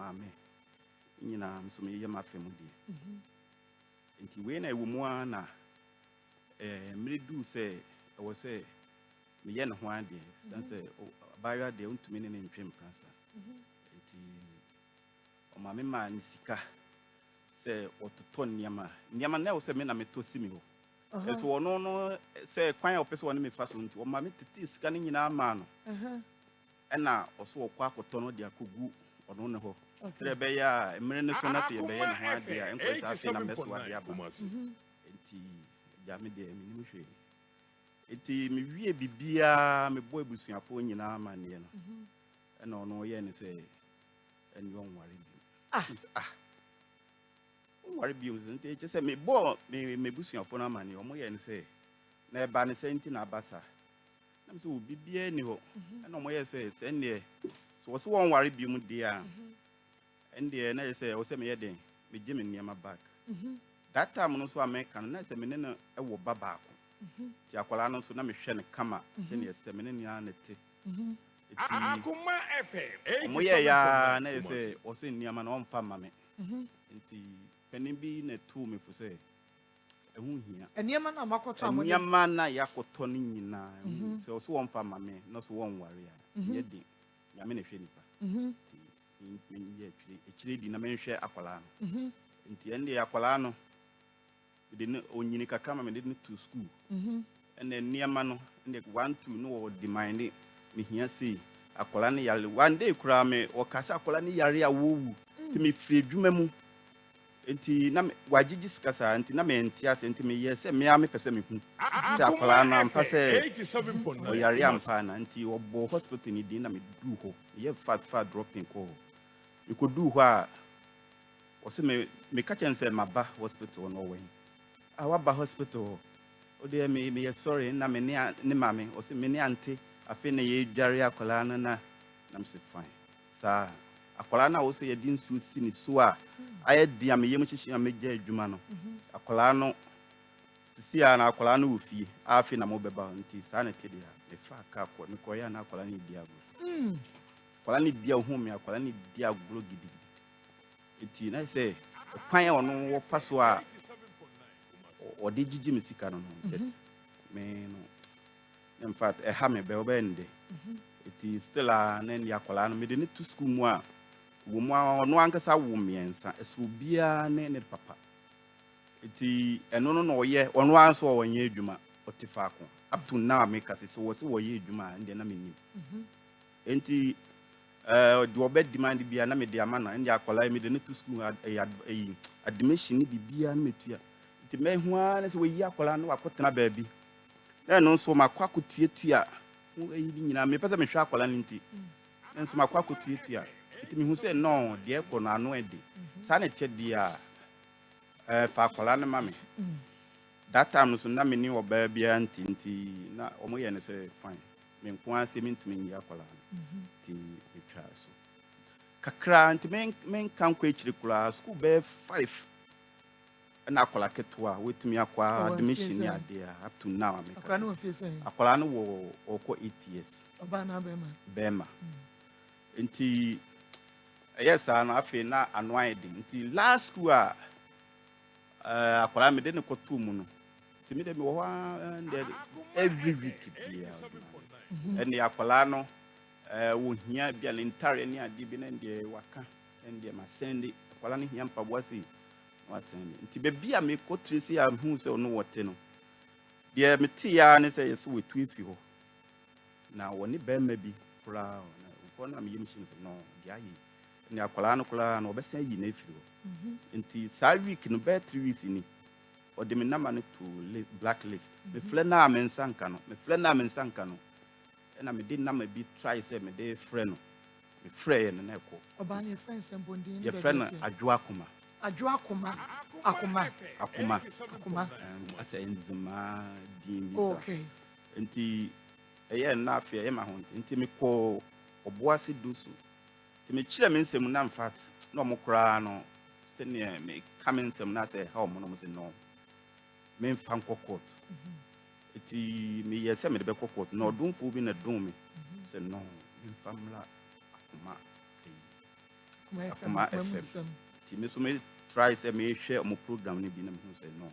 maame nyina so me yema femu die nti we na ewumu na mredu se wo se me ye ne ho ade sense bayo de untumi ne ntwem kansa nti o maame ma ni sika se ototo niama na wo se me na metosi mi ho eso ono no se kwan a opese woni me fa so nti o maame tete sika ne nyina ma no ena oso okwa akoto no de akogu ono ne ho tere be ya emre ne so na se be ye ne ho ade a enko sa se na meso ade aba nti ja me de me nim hwe nti me wie bibia me boy busuafo nyina ma ne no ena ono ye ne se eni onware bi onware bi nti che se me bo me busuafo na ma ne omo ye ne se na eba ne se nti na abasa na me so bibia ni ho ena omo ye se ne so wo so onware bi mu de a ende na ye se wo se me ye den me gye me niam back that time no so America na se me ne no e wo baba ko ti akwala no so na me hwe ne kama se ne se me ne nia na te Akoma FM mo ye ya na ye se wo se niam na omfa ma me nti penin bi na tu me fo se ehun hia niam na makoto amoni niam na yakoto ni nyina se wo so omfa ma me no so won ware a ye din ya me ne hwe nipa nti ye echire di na me hwe akwala no nti ende akwala no de ne onyini kakra ma me de to school ene niam no ende 1 2 no wo demand me hia sei akwala ne yare one day kura me o kasa akwala ne yare a wowu ti me firi adwuma mu enti na wagigi skasa enti na me entia se enti me yese me a me pese me hu se akwala no ampa se 87.9 o yare ampa na enti obo hospital ni di na me du ho ye fat dropping ko e ko du ho a o se me ka chen se maba hospital no wen waba hospital o de me ye sorry na me ne mame o se me ne ante afi na ye dware akwala no na me se fine sa akwala na wo se ye di nsu si ni so a aye dia me yem chichi me gya adwuma no akwala no sisi a na akwala no wo fie afi na mo beba nti sa na tede a me fa ka ko me ko ya na akwala ni dia agro akwala ni dia hu me akwala ni dia agro gidi nti na se kwan ono wo fa so a o de gigi me sika no get me no in fact e ha me be obende it is still na ndi akwala no me de ne to school mu a wo mu a no ankasa wo miensa eso bia ne papa iti eno no no ye ono anso wo nya adwuma otifa ko up to now me ka se wo se wo ye adwuma ndi na me nim enti do obe demand bia na me de ama na ndi akwala me de ne to school admission bibia na metua iti me hu a na se wo yi akwala no akotena baabi na no so makwakotuatua yi nyina me pese me hwa akwala nti na so makwakotuatua iti me hu se no de ko na ano ede sa na tie a fa akwala na mame that time so na me ni oba bia nti na omo ye ne se fine me nko an se me ntumi yi akwala nti me twa so kakra nti men kan kwa echire kura school be 5 na akwala ketwa wetumi akwa admission ni ade up to now me akwala no fie sen akwala no wo oko 8 years oba na bema nti yes na afi na anoide nti last school a akwala me de ne kotu mu no nti me de me wo every week bia ene akwala no wo hia bia le ntare ni ade bi na ndie waka ndie masende akwala ne hia mpaboasi wasende nti be bia me ko tresi a hu se ono wote no de me ti ya ne se yeso wetu efi ho na woni be ma bi kura na ko na me yimshin no dia yi ni akwala no kura na obesan yi na efi ho nti sa week no be 3 weeks ni o de me nama no to blacklist me fle na me nsanka no na me de nama bi try say me de frɛ no me frɛ no na ɛkɔ oba ne friend sembondin ye frɛ no adwoakoma akoma asa enzima din bisa okay nti eye na afia ye ma ho nti me kɔ oboase dusu nti me kyerɛ me nsɛm na mfat na ɔmo kora no sɛ ne me ka me nsɛm na sɛ ha ɔmo no mo sɛ no me mfa nkɔ court nti me yɛ sɛ me de bɛ kɔ court na ɔdomfo bi na dom me sɛ no me mfa mla Akoma FM. Ti me so me try say me share mo program ni bi na me say no.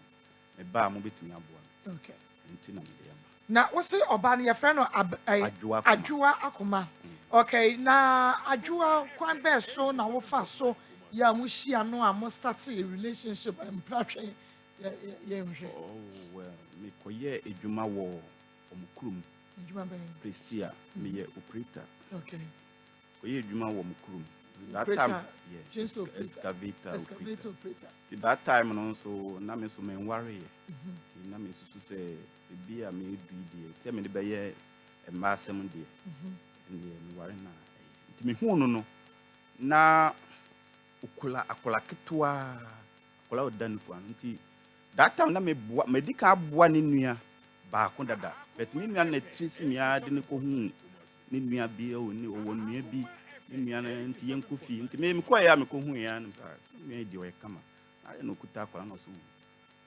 Me ba mo betumi aboa. Okay. Nti na me dey aba. Na wo say oba no your friend Adwoa Akoma. Okay, na Adwoa kwan be so na wo fa so ya mo hia no a mo start a relationship and pratwe ye nhwe. Oh well, me koye edwuma wo omukrum. Edwuma be Prestia, me ye operator. Okay. Koye edwuma wo omukrum. That Operator, time, just excavator operator. That time no so na me so me worry. Na me susu say bi a me do die. Say me be ye e ma asem die. Me worry na. Nti me hu no na akola ketwa akola odan fu an nti that time na me dika aboa ne nua ba ko dada. But me nua na trisi me ade ne ko hu ne nua bi o ne o nua bi ne nua na nti yen ko fi nti me ko ya me ko hu ya no sa me di o kama I no kuta akola no so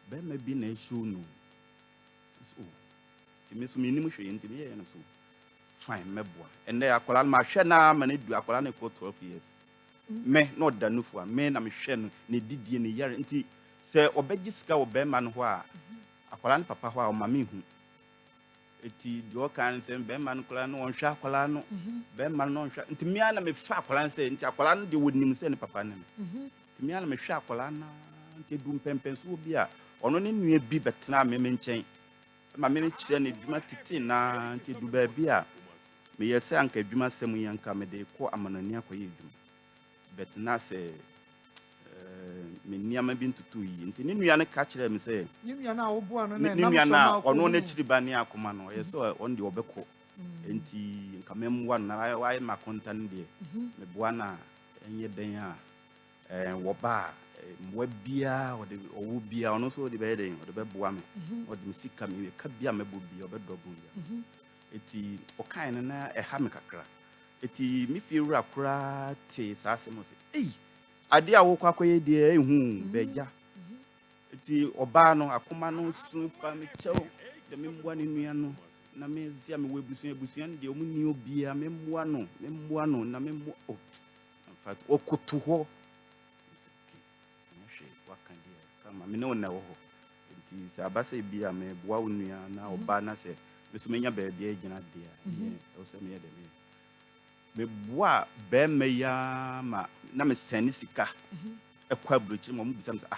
be me bi na show no so nti me so me ni mo hwe nti me ye no so fine meboa and there akola ma hwe na ma ne du akola ne ko 12 years me no danufu me na me hwe no ne didie ne yare nti se obegi sika wo be ma no ho a akola ne papa ho a o ma me hu eti di o kan se be ma no kola no on hwa akola no be ma no on hwa nti me ana me fa akola se nti akola no de wonim se ne papa ne nti me ana me hwa akola na nti du mpempen so bi a ono ne nua bi betena me nchen ma me kire ne dwuma titi na nti du ba bi a me yese anka dwuma sem yanka me de ko amanani akoye dwuma betena se me niama bi ntutu yi nti ne nua ne ka kire me se Ni nua na wo boa no na ne nua na ono na kiri ba ne akoma no ye so on de obeko nti nka memwa na wai ma kontan de me boa na enye den a wo ba mwa bia o de owo bia ono so de be den o de be boa me o de sika me ka bia me bo bia o be dobu ya eti o kan na e ha me kakra eti mi fi wura kura te sa asemo se ade a wo kwakoye de ehu beja eti oba no akoma no su pa me chew de me mboa ne nua no na me zia me webusuan de omuni obia me mboa no na me mbo o in fact okutu ho kama me no na wo ho enti se abase bia me boa wo nua na oba na se me so menya ba bia gina de a o se me ye de me boa be me ya ma na me seni sika ekwa bruchi mo bisa me na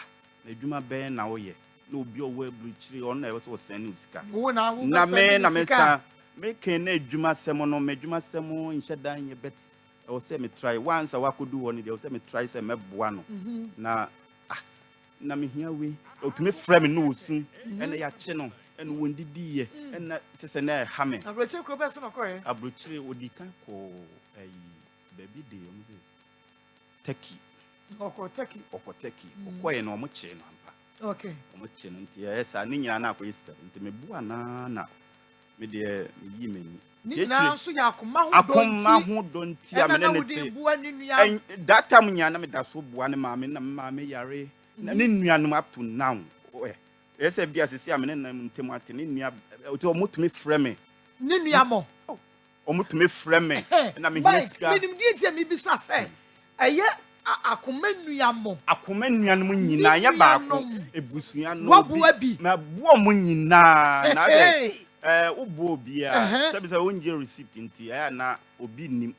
adwuma be na wo ye na obi owo bruchi on na e so seni sika na me sa me ken na adwuma sem no me adwuma sem nhyedan ye bet e o se me try once awakodu woni de o se me try se me boa no na me hia we o to me frame no osun ena ya che no ena wondidi ye ena tese na ha me abroche kro be so no koye abroche odika ko baby de o mze Turkey okoye no mo che no ampa okay o mo che no nti esa ni nyina na akoye sika nti me bua na me de yi mani ni na so ya akoma ho donti amene ne te data mu nyana me da so bua ne maame yare na ne nuanom up to now ese bia sisi amene na ntemu ate ne nua o mutumi frame ne nua mo o mutumi frame na me hiska minim die tie mi bisa se eye akoma nuanom nyina ya ba ko ebusua no wabua bi na buo mu nyina na de ubo bia sabi say onje receipt nti na obi nim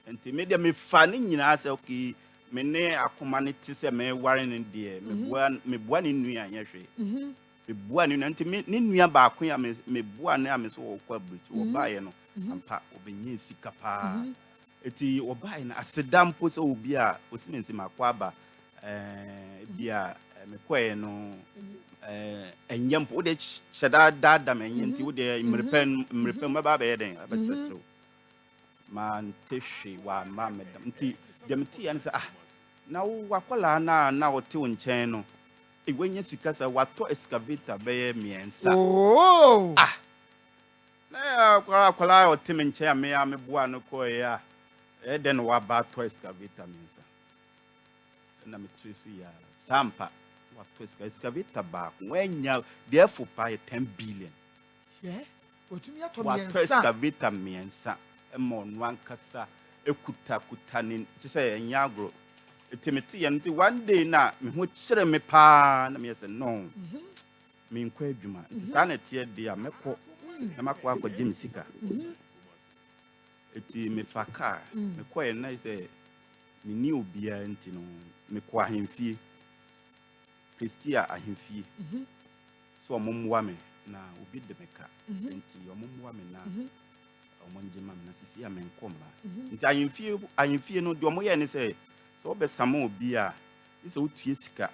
nti me de me fa ne nyina say okay me ne akoma ne ti se me ware ne de me bua ne nua anya hwe me bua ne nua nti ne nua ba ko ya me bua ne ame so wo kwa bruchi wo ba ye no ampa obenye sika pa eti wo ba ye na asedam po se obi a osinenti makwa ba bia me kwaye no enyam po de sheda dada me nti wo de mrepen ma ba be den abesetro man tehwe wa ma medam nti dem ti ya nse na wo wakola na wo te nchen no egwenya sika sa wato excavator be miensa na akola wo te nchen me boa no koye den wa ba to excavator miensa na me tresi ya sampa wato excavator ba wenya therefore pay 10 billion otumi ato miensa wato excavator miensa mo no ankasa ekuta ne te say nyagro etimeti ye nti one day na me ho kyere me pa na me say no me nkwa adwuma nti sa na tie de a mekọ na makọ akọ me sika eti me faka mekọ ye na say me ni obia nti no mekọ ahemfie Christia ahemfie so omomwa me na obi de meka nti omomwa me na omonjema me na sisi ya menkomba nti ahemfie no de omoye ne say so be sama obi a ise utue sika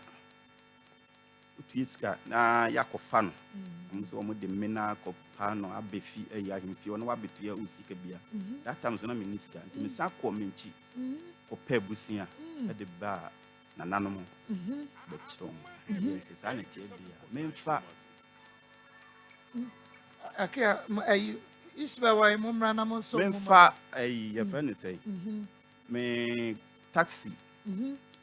na yakofa no so omo de mena kopa no abefi ahemfie no wabetua usika bia that time so na me nisika nti me sa ko menchi ko pa busia de ba na nanom be chom se sa na tie bia memfa akia isba wa mumra na mo so memfa your friend say me taxi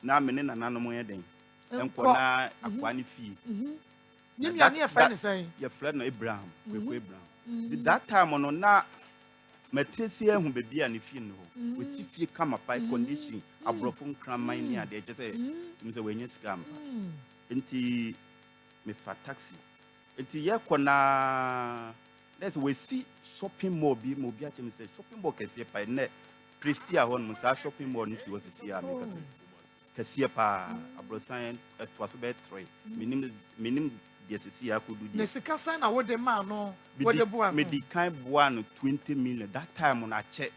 na me ne nanom ye den enko na akwani fee nim ya ne friend say your friend Abraham we Abraham that time no na matresi ehu bebi a ne fee no we ti fie kama pa condition abrofo nkraman ni ade je say tum say we nya sika ampa enti me fa taxi enti ye kona let's we see shopping mall bi mo bi a che me say shopping mall kese pa ne Christia hon mo sa shopping mall ni si wo si ya me kese pa abrosan to aso be 3 minim de sisi ya kodu ne sika san na wo de ma no wo de boa me di kan boa no 20 million that time na che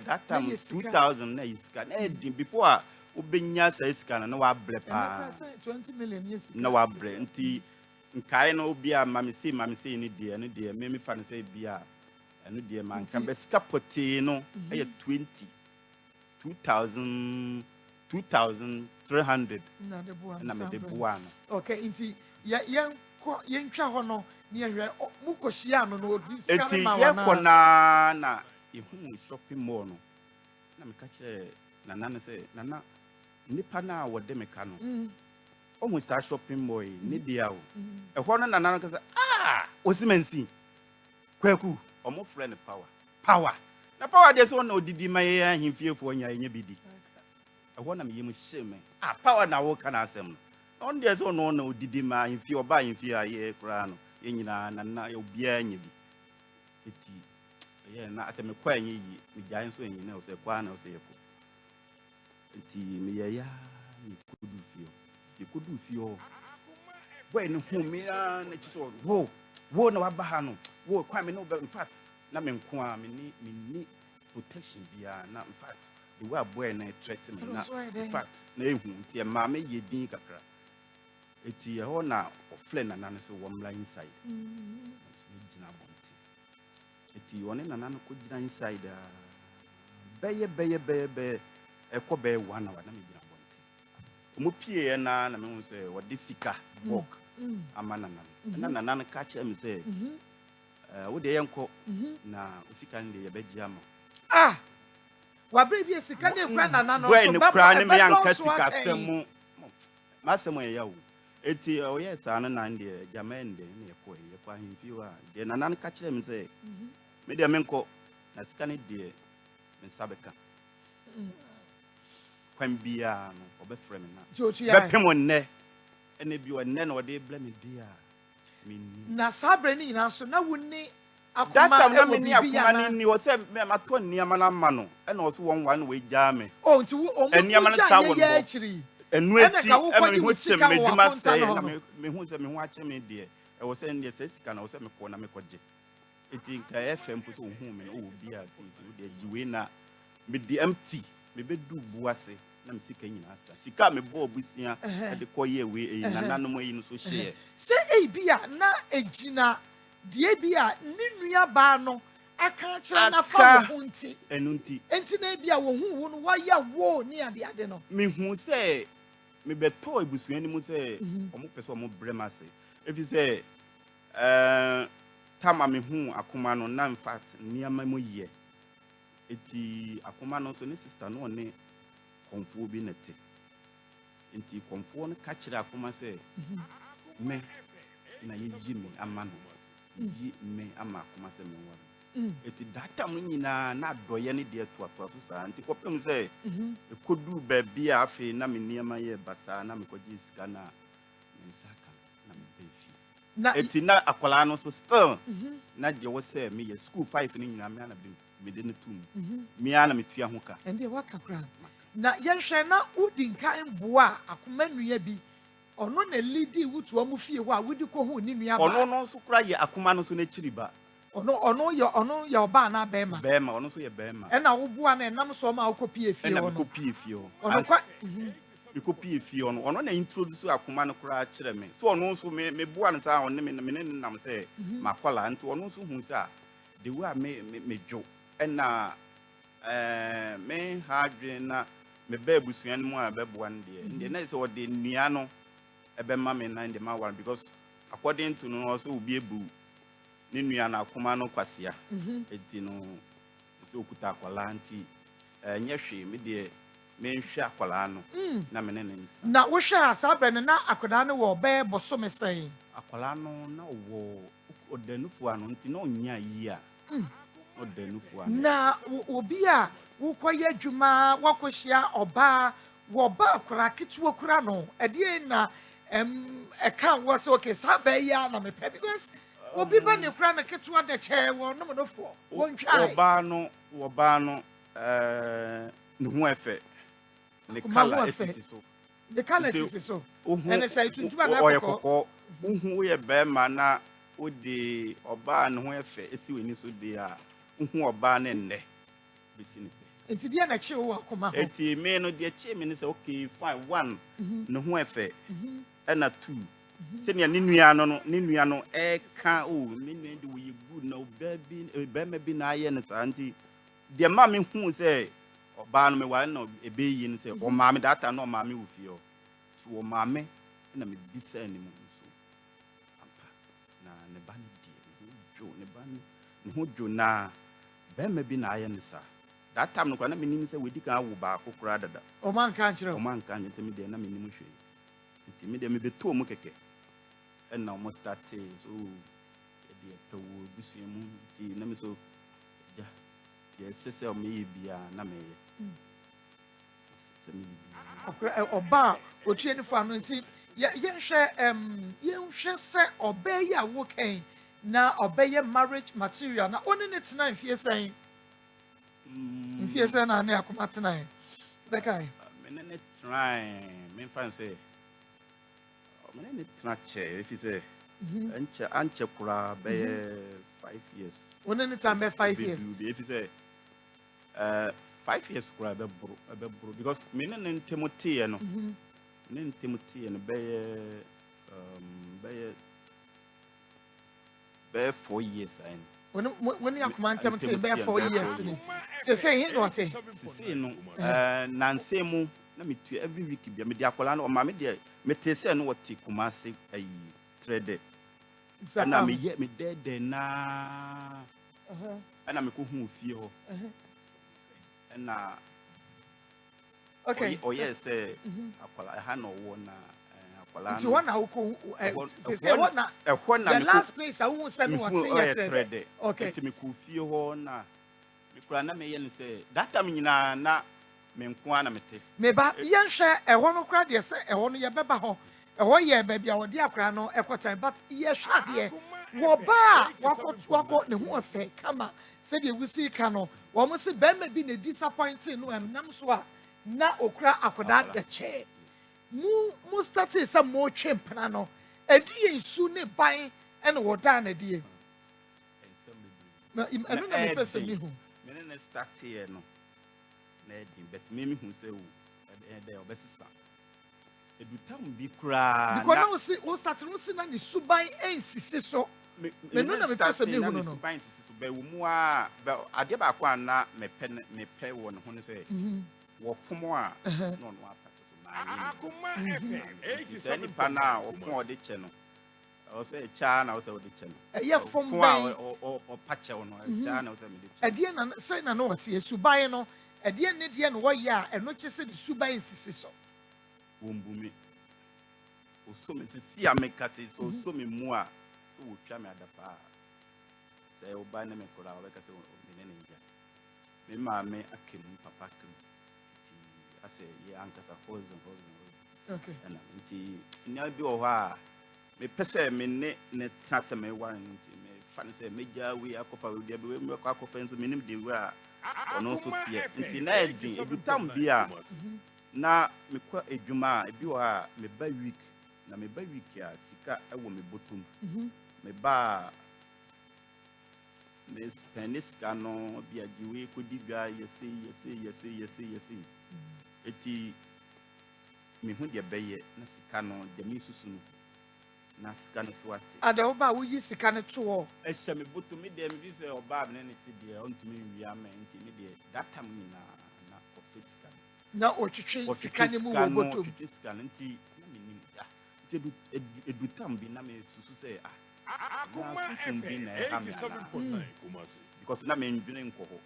that time 2000 na isika na edin before obenya sa isika na wa bre pa 20 million yes na wa bre nti nkai na obi a mame sei ni de me fa no say bia eno de man kan be sika poti no e 2300 na me de boa no okay nti yen twa ho no ne ehwe mukoshia no no sika ma wana eti ye kona na ihu shopping mall no na me ka kire nana ne say nana nipa na wo de me ka no almost start shopping mall ni dia o ho no nana no ka say osimansi kwaku omo friend power na power dey so na odidi ma ye ahemfiefo nya nya bidi ho na me yem hyeme power na wo ka na asem no on dey so no na odidi ma ahemfie oba ahemfie aye kura no ye nyina na obia nya bi eti ye na asem kwa nya yi me gyan so nya na o se kwa na o se yeko eti me ye ya ni kudu fio boy no hu me na chiso wo na waba ha no wo kwa me no in fact na me nko a me ni protection bia na in fact the way boy na threat me na in fact na ehu nti e ma me ye din kakra eti e ho na ofle na na so wo mla inside so gina bonti eti woni na na ko gina inside beye e ko be 1 hour na me gina bonti mo pie na me hu say wo de sika work amana na na ka che me say wo de yenko na sika nde ye begia ma wa bre bi sika de kra na no so ba kra ne me yanka sika semu ma semu ye yawo eti o ye sa na nde jamende ne ye ko ahemfi wa de na ka che me say me de menko na sika ne de me sabeka kwan bia no obefrɛ me na bepem nne ene bi onne na ode bla me dia na sabre ni nyina so na wonni akoma that time me ni akoma ni o se me mato niama na ma no ena o so won wan we gya me nti o mo niama na sa won bo enu echi e me hu se me dwuma se na me hu se me hu ache me de e wo se ne se sika na wo se me ko na me koje eti ka fm po so hu me o bi a se o de jiwe na me di empty me be du buase na me sika nyina asa sika me bo obusia de koye we na nanom yi no so hye se bia na ejina de bia ninua ba no aka kira na fa wo nti enti na bia wo hu wo no waya wo ni ade no me hu se me beto ebusuani mu se omo pese omo brema se efi se tama me hu akoma no na in fact niama mo ye eti akoma no so ne sister no ne konfo bi nete enti konfo no ka kira akoma se me na ye yi me ama no yi me ama akoma se me wa eti data mu nyina na doye ne de to so sa nti kopem se ekodu ba bia afi na me niema ye basa na me koji sika na me saka na me befi na eti na akwala no so still na de wo se me ye school 5 ni nyina me na me de ne tum me ana me tua ho ka ende waka kra na yenhwe na udinkan boa akoma nua bi ono na lidi wutu amu fie ho a wudi ko hu ni nua ba ono no so kra ye akoma no so na chiriba ono ye oba na bema ono so ye bema e na wo boa na enam so ma akopie fie ono ono na kopie fie ono kwa kopie fie ono na introduce akoma no kra kire me so ono so me boa no sa ono me nam se makola nti ono so hu sa the way me dwo na me hadwe na me ba busuan mu a beboa nde na so de nua no ebe ma me na nde ma war because according to no also obi ebu ni nua na akoma no kwasia enti no so okuta akwala nti nye hwe me de me nhwe akwala no na me ne na wo hwe asabre na akwada no wo be boso me sen akwala no na wo odanufu ano nti na onya yi a odanufu ano na obi a wo koye adwuma wakohia oba wo ba kura ketuo kura no ede na eka wo se okay sabe ya na me pe because obi ba ne kura na ketuo de che wo no no fo wo ntwai oba no ne ho efe ne kala esisi so the color is so and say tuntuba na kokko uhu ye be ma na odi oba ne ho efe esi weni so de a uhu oba ne nne bisi ne enti dia na chi wo akoma ho enti me no dia chi me ne say okay fine one ne ho efe na 2 se ne nua no e ka o me nua de wo ye good na be ma bi na aye ne sa nti dia ma me hu say oba no me wa na ebe yi ne say o ma me data na o ma me wo fie o so o ma me na me bisa ni mu so ampa na ne ba ne die ne ho jo na be ma bi na aye ne sa that time no kwa na me nim say we di kan wo ba kokora dada o man kan kire o man kan yete me de na me nim hwe nti me de me beto mu keke na o start so e de to wo bisu mu ti na me so ja ye sese o me bia na me se me oba otue ni fa no nti yenhwe se obey ya wo kan na obey marriage material na oni ne tena mfie sen mfie sen na ne akoma tena be kai me ne try me fan say me ne tena che if you say anche kura be 5 years oni ne time be 5 years if you say 5 years kura be bro because me ne Timothy no ne Timothy no be 4 years and when you come and Timothy be 4 years say he what say no nanse mu na me tu every week bia me dia akola no ma me dia me te say no what Kumasi ayi trade na me ye me de na ana me ko hu fie ho na okay oh yes akola ha no wo na akola no one na ko say what na the last place I won't say what say okay ti me ko fie ho na me kura na me ye ne say that time nyina na me nko ana mete me ba yenhwe eho no kura de say eho no ye beba ho eho ye ba bia wodi akura no ekotan but ye hwa de wo ba wako ne ho afa kama say de wusi ka no wo mo se be ma bi na disappointing no nam so a na okura akoda de che mu start say mo twempna no edi yensu ne ban ene wo da na die na enu na me pese mi hu me ne start here no na edi but me hu say wo de obesisa edu tam bi kura because now we start no see na ni suban ensisi so me no na me pese mi hu no suban ensisi so be wo mu a ade ba kwa na me pe wo ne ho ne say wo fomo a no no apa Akoma FM 87 pana wo fon ode che no o say cha na wo say ode che no ye fom ban o pache wo no cha na wo say me de che ade na say na no what ye suban no ade ne de no wo ye a eno che se de suban ensisi so wo mbumi o so me si ameka se so me mu a so wo twa me adapa say oba na me kora o be ka say o me ne nja me ma me akem papa kem ti ase ye ankasa hozen Okay. and nti nya bi o ha me pese me ne tase me war nti me fa ne say meja we akofa we dia be we akofa nso me nim de we a ono so tie nti na edin edutam bi a na me kwa edwuma ebi o ha me ba week na me ba week a sika ewo me botum me ba me spend sika no bi agiwe kodi bia yesi eti me hu de beye na sika no de me susu no na sika no so ate Ada oba wo yi sika ne to o ehye me botum me de me bi say oba me ne ti de ontumi wi ama nti me de that time ni na office na otwetwe sika ne mu wo botom sika nti na me nim ja nti edutam bi na me susu say Akuma FM 87.9 Kumasi. Because na me ndwene nko ho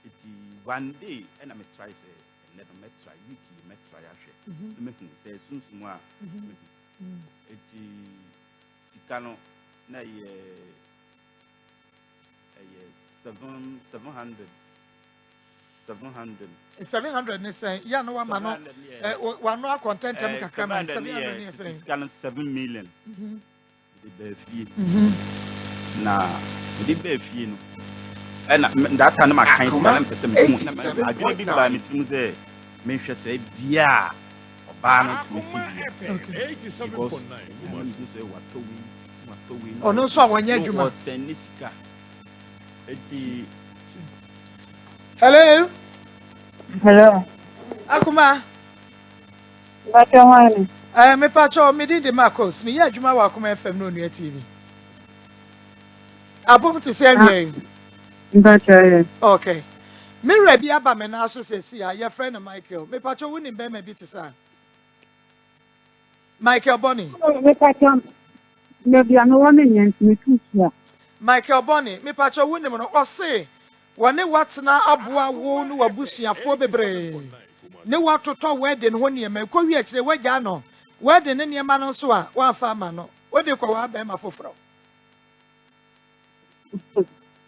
iti one day and me try say let me try wiki me try ahwe me hu say sunsun a iti sika no na ye 700 ne say ya no wa ma no wa no content am kakra ma 700 ne say sika no 7 million de be fie na de be fie no na that time na kan sika na pese me hu na adwene bi ba me tum say me hwɛ say bia oba no me fie 87.9 Kumasi say watowi ono so awanya adwuma o send sika eti hello Akuma Bacha wani. me pacho me di Maa Akos me ya adwuma wa Akuma FM no Nua TV abom to say nwe Bacha. okay me rebi aba me na so say see your friend Michael me pacho woni be me bi te sa Michael Bonny Me pacha. Me bia no wani nyen me tusia. Michael Bonny me pacho woni mo no o say wone watna aboa wo no wabusuafo bebre ne watoto wedding ho ne ma ko wi akire wagya no wedding ne ne ma no so a wa fa ma no odi kwa wa ba ma foforo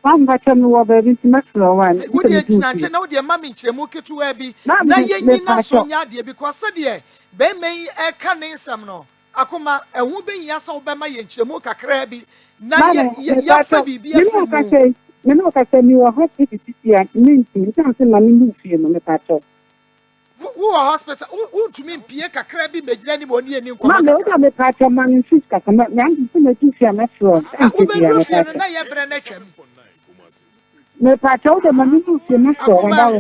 Wan bacha no wo ba bi metro wan. wodi tina che na wodi ma mi nkiremu ketuwa bi na yenyi na so nya de because se de be men e ka ne nsam no Akuma ehu be nya sa wo be ma ye nkiremu kakra bi na ya fa bibia fi Me no ka say me wo hospital tisia me nti say na me mu fie no me pacha. wo hospital untumi mpie kakra bi mejira ni boni ani nkwa Ma me o me pacha man fit ka me ngi say me tisia metro. wo be do fie no na ye bre na twem Me pacha o de ma me mu fie metro wa da wo.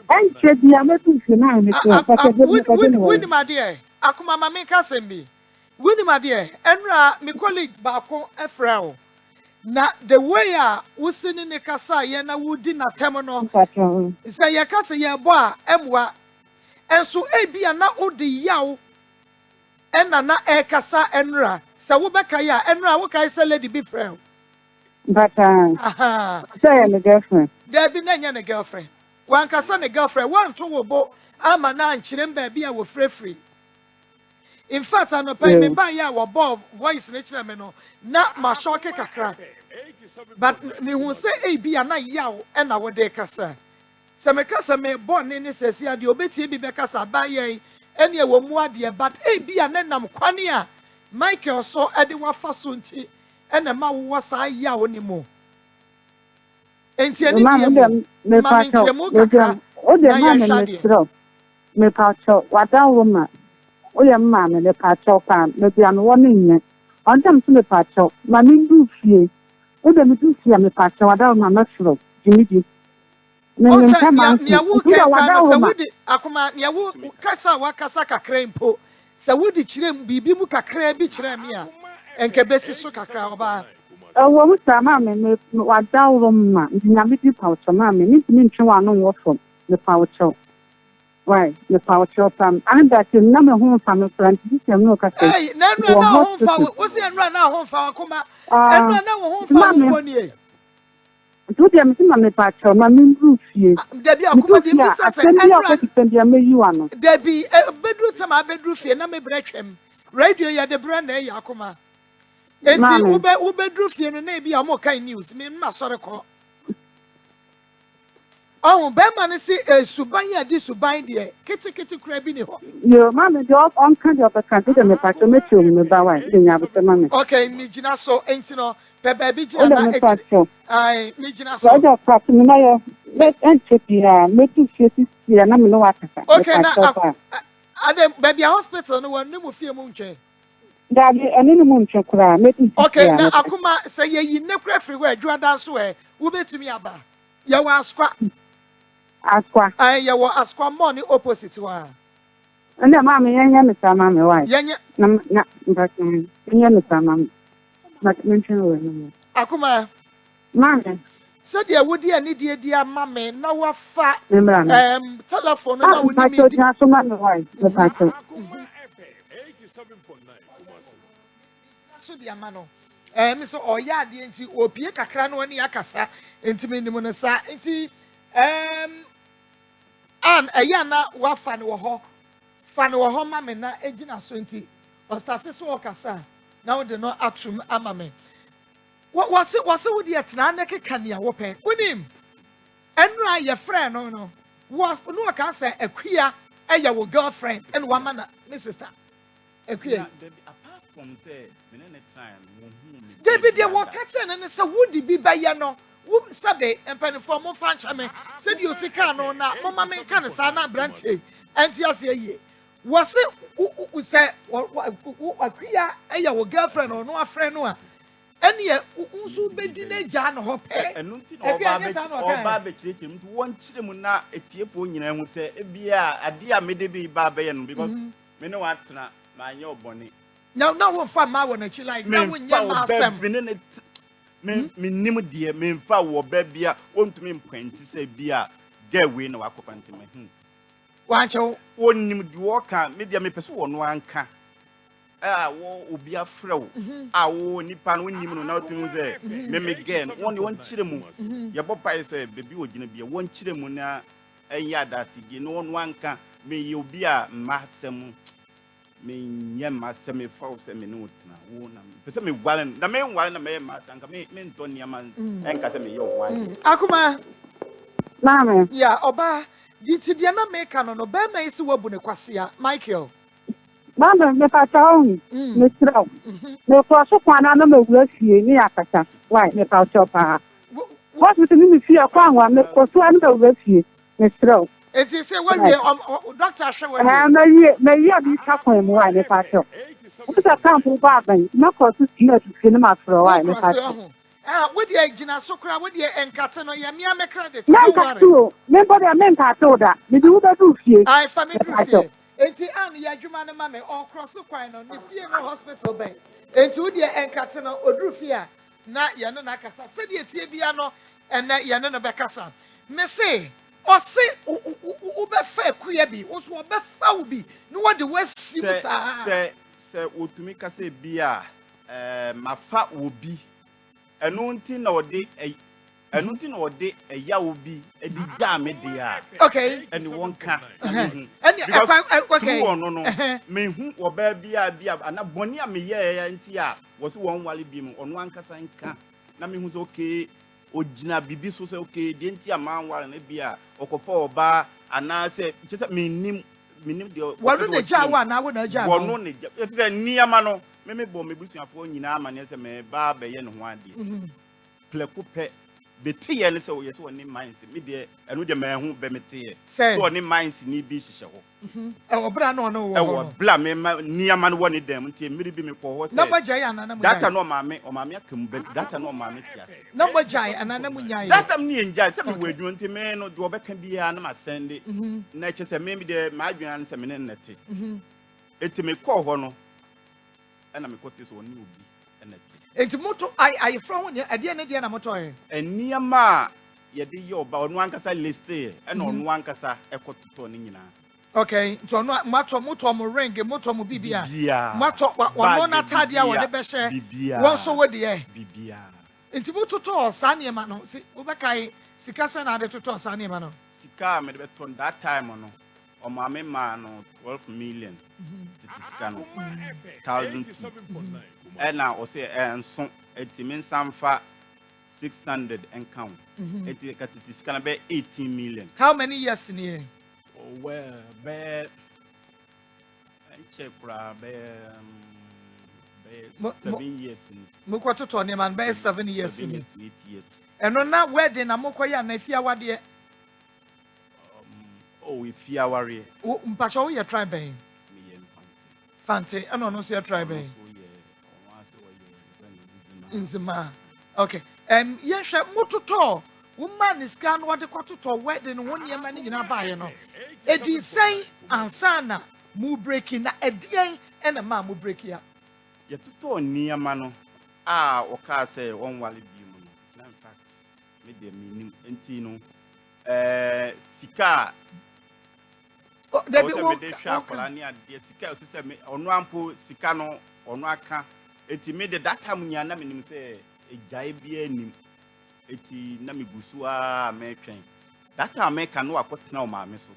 En che dia me tu fie na me so pacha de me ka de no. Wini ma de Akuma ma me ka sembi wini ma de enra me colleague ba ko efra na the way a wusini ne kasa ye na wudi na tem no say ye kasa ye bo a emwa enso ebia na odi yaw ena na e kasa enra say wo beka ya enra wo kai say lady be friend but say my girlfriend there be na nya ne girlfriend wan kasa ne girlfriend wan to wo bo ama na nchire mba bia wo free in fact I no pay me ban ya wo bob voice ne kire me no na ma shock kakra but me hu say e bia na yaw e na wo de kasa se me kasa me born ne sesi ade obeti bi be kasa ba yen ene e wo mu ade but e bia na nam kwane a Michael so e de wa fa so nti ene ma wo sa yaw ni mu enti ene bia me pa cho o de ma me stro me pa cho wada wo ma o ye ma me le pa cho pa me bia no wo ne nya on dem so me pa cho ma mi du fie o de me du fie me pa cho wada wo ma na stro jimidi me nya wo ke kwa se wudi Akuma nya wo kasa wa kasa kakra mpo se wudi kirem bibi mu kakra bi kire me a enke besi so kakra oba wo mu sa ma me wada wo ma nya me di pa cho ma me ni ntwe wa no wo fo me pa cho why the power chop and that na me ho fa me plant this no ka say hey na ho fa wo se na ho fa Akuma na wo ho fa wo ni e do dem si ma me pa cho ma me mbu fie da bi Akuma di bi sase enra ka ti me yi wa no da bi bedru tama bedru fie na me bre twem radio ya de bre na ya Akuma enti ube dru fie no na bi amo kan news me ma sori ko oh be man si suban ya di suban de kiti kura bi ni ho Yo, mama, the on kind of a country that me pacho me to me ba wa de nya bute mama. okay mi gina so enti no be bi gina na ai mi gina so Roger pacho me na yo let entity me to fie ya na me no wa kasa. Okay na ade baby hospital no won mu fie mu ntwe Daddy, ene ni mu ntwe kura me to okay na akuma say ye ne kura free we adwa dan so wo betumi aba ye wa askwa ai ye wa askwa money opposite wa ene mama yenya me sama me wa yenya na mbakani yenya me sama na ntwe we no akuma mama said ye wodi ani die ama me na wafa telephone na woni me di so mama wa me pacho 87.9 Kumasi. so di ama no me so oya ade enti opie kakra no ani akasa enti me nim no sa enti an eya na wafa ne wo ho fa ne wo ho ma me na egina so enti o start so okasa na wo de no atum ama me wase wo de etna na keka ne wo pen unim enra ye friend no was no ka say akua eya wo girlfriend and woman na me sister akua apart from say me na time wo hu me David de wo ka che ne say wo di bi ba ye no wo sabe empani for mo fan chame said you sika no na mama me kan sa na branch enti ase ye wase wo say akua eya wo girlfriend or no a friend no a ene unsu bedi na gya no ho pe enunti na oba be kireke mtu won kire mu na etiefo nyina hu se ebia ade a mede bi ba be ye no because me ne watena ma anye obone now wo fa ma wo na chi like na wo nya ma asem me nim de me mfa wo ba bia wontumi mpwanti se bia ga we na wakopa ntema wancho wonim de wo ka me de me pese wo no anka wo obi afrew wo nipa no nim no na otum ze me gen won kire mu ye bopai se bebi ogina bia won kire mu na enya dasigi no no anka me ye obi a masem me nye masem fa se me no tena wo na pese me gwale na me nwale na me masanka me nto niama enka se me ye wan akuma mama ya oba diti dia na me ka no be ma isi wabu ne kwasea Michael mama me pacho me trao me ko so kwana na me wura fie ni akata why me pacho pa hospital ni me fie kwa anwa me ko so an me wura fie me trao enti se we doctor ahwe we me ye bi ta kwa mu why me pacho o ta camp ba ban na ko so fie na ma fro why me pacho we dey gina so kra we dey enkate no ye mia me credit no worry me body me nkato da me di u be du fie ai fa me du fie enti an ye adwuma ne ma me all cross kwan no ne fie no hospital ben enti wo dey enkate no odru fie a na ye no na kasa se dey tie bia no ena ye no be kasa me say o se u be fa kuya bi wo so be fa wo bi no what the west sim sa se otumi kasa bia mafa obi enunti na ode eya obi edi gba me dia okay eni wonka eni okay no me hu oba bia ana boni a me ye nti a wo so won wale bi mu ono ankasa nka na me hu so okay ogina bibi so so okay de nti a man wale na bia okofa oba ana se chese me nim de wono ne ja wa na wo na ja wono ne ja e fi niama no me bo me busuafo nyina ama ne se me ba be ye ne ho ade pleku pe betiye ne se wo ye se woni minds me de enu de ma hu be metiye so woni minds ni bi hihye ho e wo bra no no wo e wo bla me niama no woni dem nti mmiri bi me ko ho se na ba jai anana mu data no ma me akam be data no ma me tiase na ba jai anana mu nyai data me enja se me wadwon nti me no de obeka bia na ma sende na che se me de ma adwena ne se me ne nete eti me ko ho no ana me ko te so woni obi enete enti moto ai from one ade ne de na moto e eniama ye de ye oba onu ankasa list e na onu ankasa ekototo ne nyina okay so no moto mo ring moto mo bibia moto wono na tade a wode be she won so wode e bibia enti moto to sa ne ma no si wo be kai sika se na de to sa ne ma no sika me de beton that time no O mame man 12 million. Titiscano 1,000. And now o say and so it means some fa 600 and count. It's gonna be 18 million. How many years in here? Oh, well, bear. Check for 7 years. Mukwato Tony man, bear 7 years in here. 8 years. And on that wedding, I'm Mokoya, and if you are there. Oh, if you are worried. Mpacho, you're trying. Fancy, and on your tribe. Inzima. Okay. Yes, Mototo. Woman is can what the quarter to wedding 1 year man in a buy, no. It is saying, Ansana, mu breaking a dear and a man will break here. Yet to near mano. Ah, or car say 1 wally demon. In fact, maybe a meaning entino. Sika. There be one Sika, sister, on one pool, Sicano, on Waka. It made that time when Yana meaning say a jaibian. Eti na migusua american that american no akọ tena o ma me so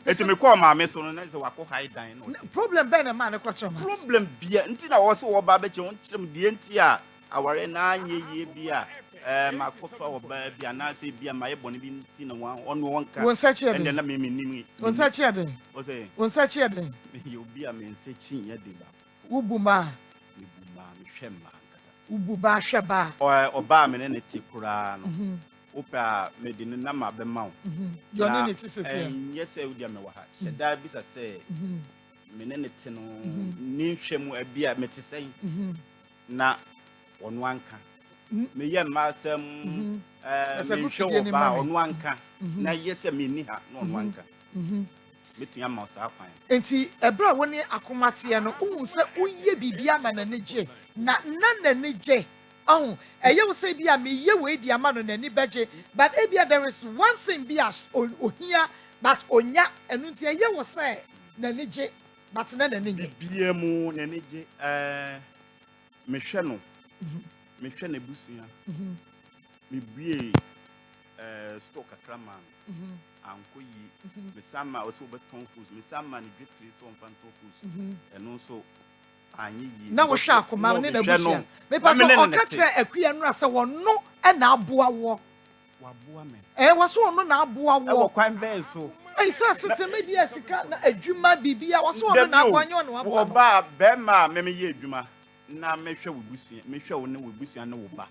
eti me call ma me so no na se wako high dan no problem be na man ko chama problem bia nti na wo se wo ba be che won kyerem die nti a aware na anye ye bia ma ko fa wo ba bia na se bia ma ye bone bi nti na won wonka won sa chi ende na me nim won sa chi eden wo se won sa chi eden yo bia me nse chi ye de ba ubuma me hwema ububa sheba oba me ne te kura no opa me de na ma be ma wo yo ne te sese yes e udi me wa ha sheda bi sa se me ne te no ni hwemu abia me te sen na onu anka me ye ma sem me hwe oba onu anka na yes me ni ha no onu anka metunya ma sa kwan enti ebra woni akomate no uhun se uye bibia ma na neje na neje oh eye wo se bia me ye we di ama no na ni beje but ebia there is one thing bia ohia but onya enu nti eye wo se na neje but na neje bia mu na neje me hwe no me hwe na busuya me bie stock akrama anko yi me sama oso beton foods me sama ni gretri so mfanto foods eno so anyi yi na wo hwa akoma ne na busia me pa to okatre akua nura se wono e na aboa wo waboa me wo so wono na aboa wo e wo kwan be so sa sete me bia sika na adwuma bibia wo so wono na aboa nyo no aboa oba be ma me ye adwuma na me hwe wo busia me hwe wo ne wo busia ne wo ba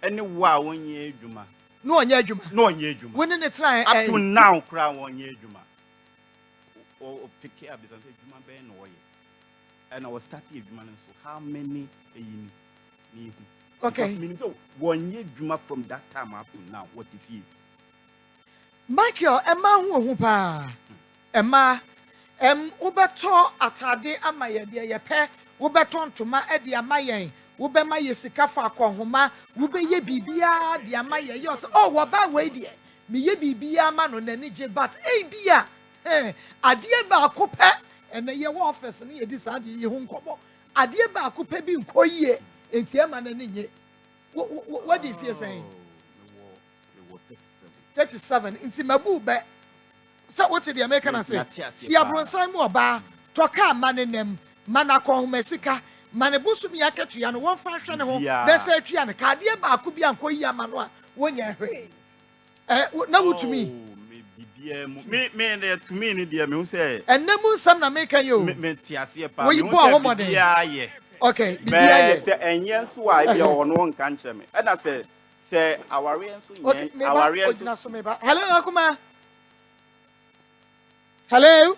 ene wo a wonye adwuma no onye adwuma woni ne try up to now kra wonye adwuma o pick up this adwuma be no wo ye and I was starting adwuma so how many eyini ni okay meaning so wonye adwuma from that time up to now what if you Michael Emma hu pa Emma ubeto atade amaye de ye pe ubeto ntoma e de amaye ube ma ye sika fa akonhoma ube ye bibia de ama ye yo oh wo ba we de me ye bibia ma no nani je but bia ade ba akopɛ ene ye wo office ne ye di sa de ye hu nkobo ade ba akopɛ bi nkoyie enti e ma nani nye what do you feel saying 37 enti mabu be sa what the American say si abronsan mu oba toka manenem mana konhoma sika mane busu mi aketua no won fa hwe ne ho na sa atua ne ka de ba ko bia nkoyi ama no a wonya hwe na wutumi me bibia mu me ne tumi ne de me hu se enemu nsam na me kan yo me tiase pa me hu bibia ye okay bibia ye se enye nso a bia wono nka nkyere me na se aware nso nye aware nso hello akuma hello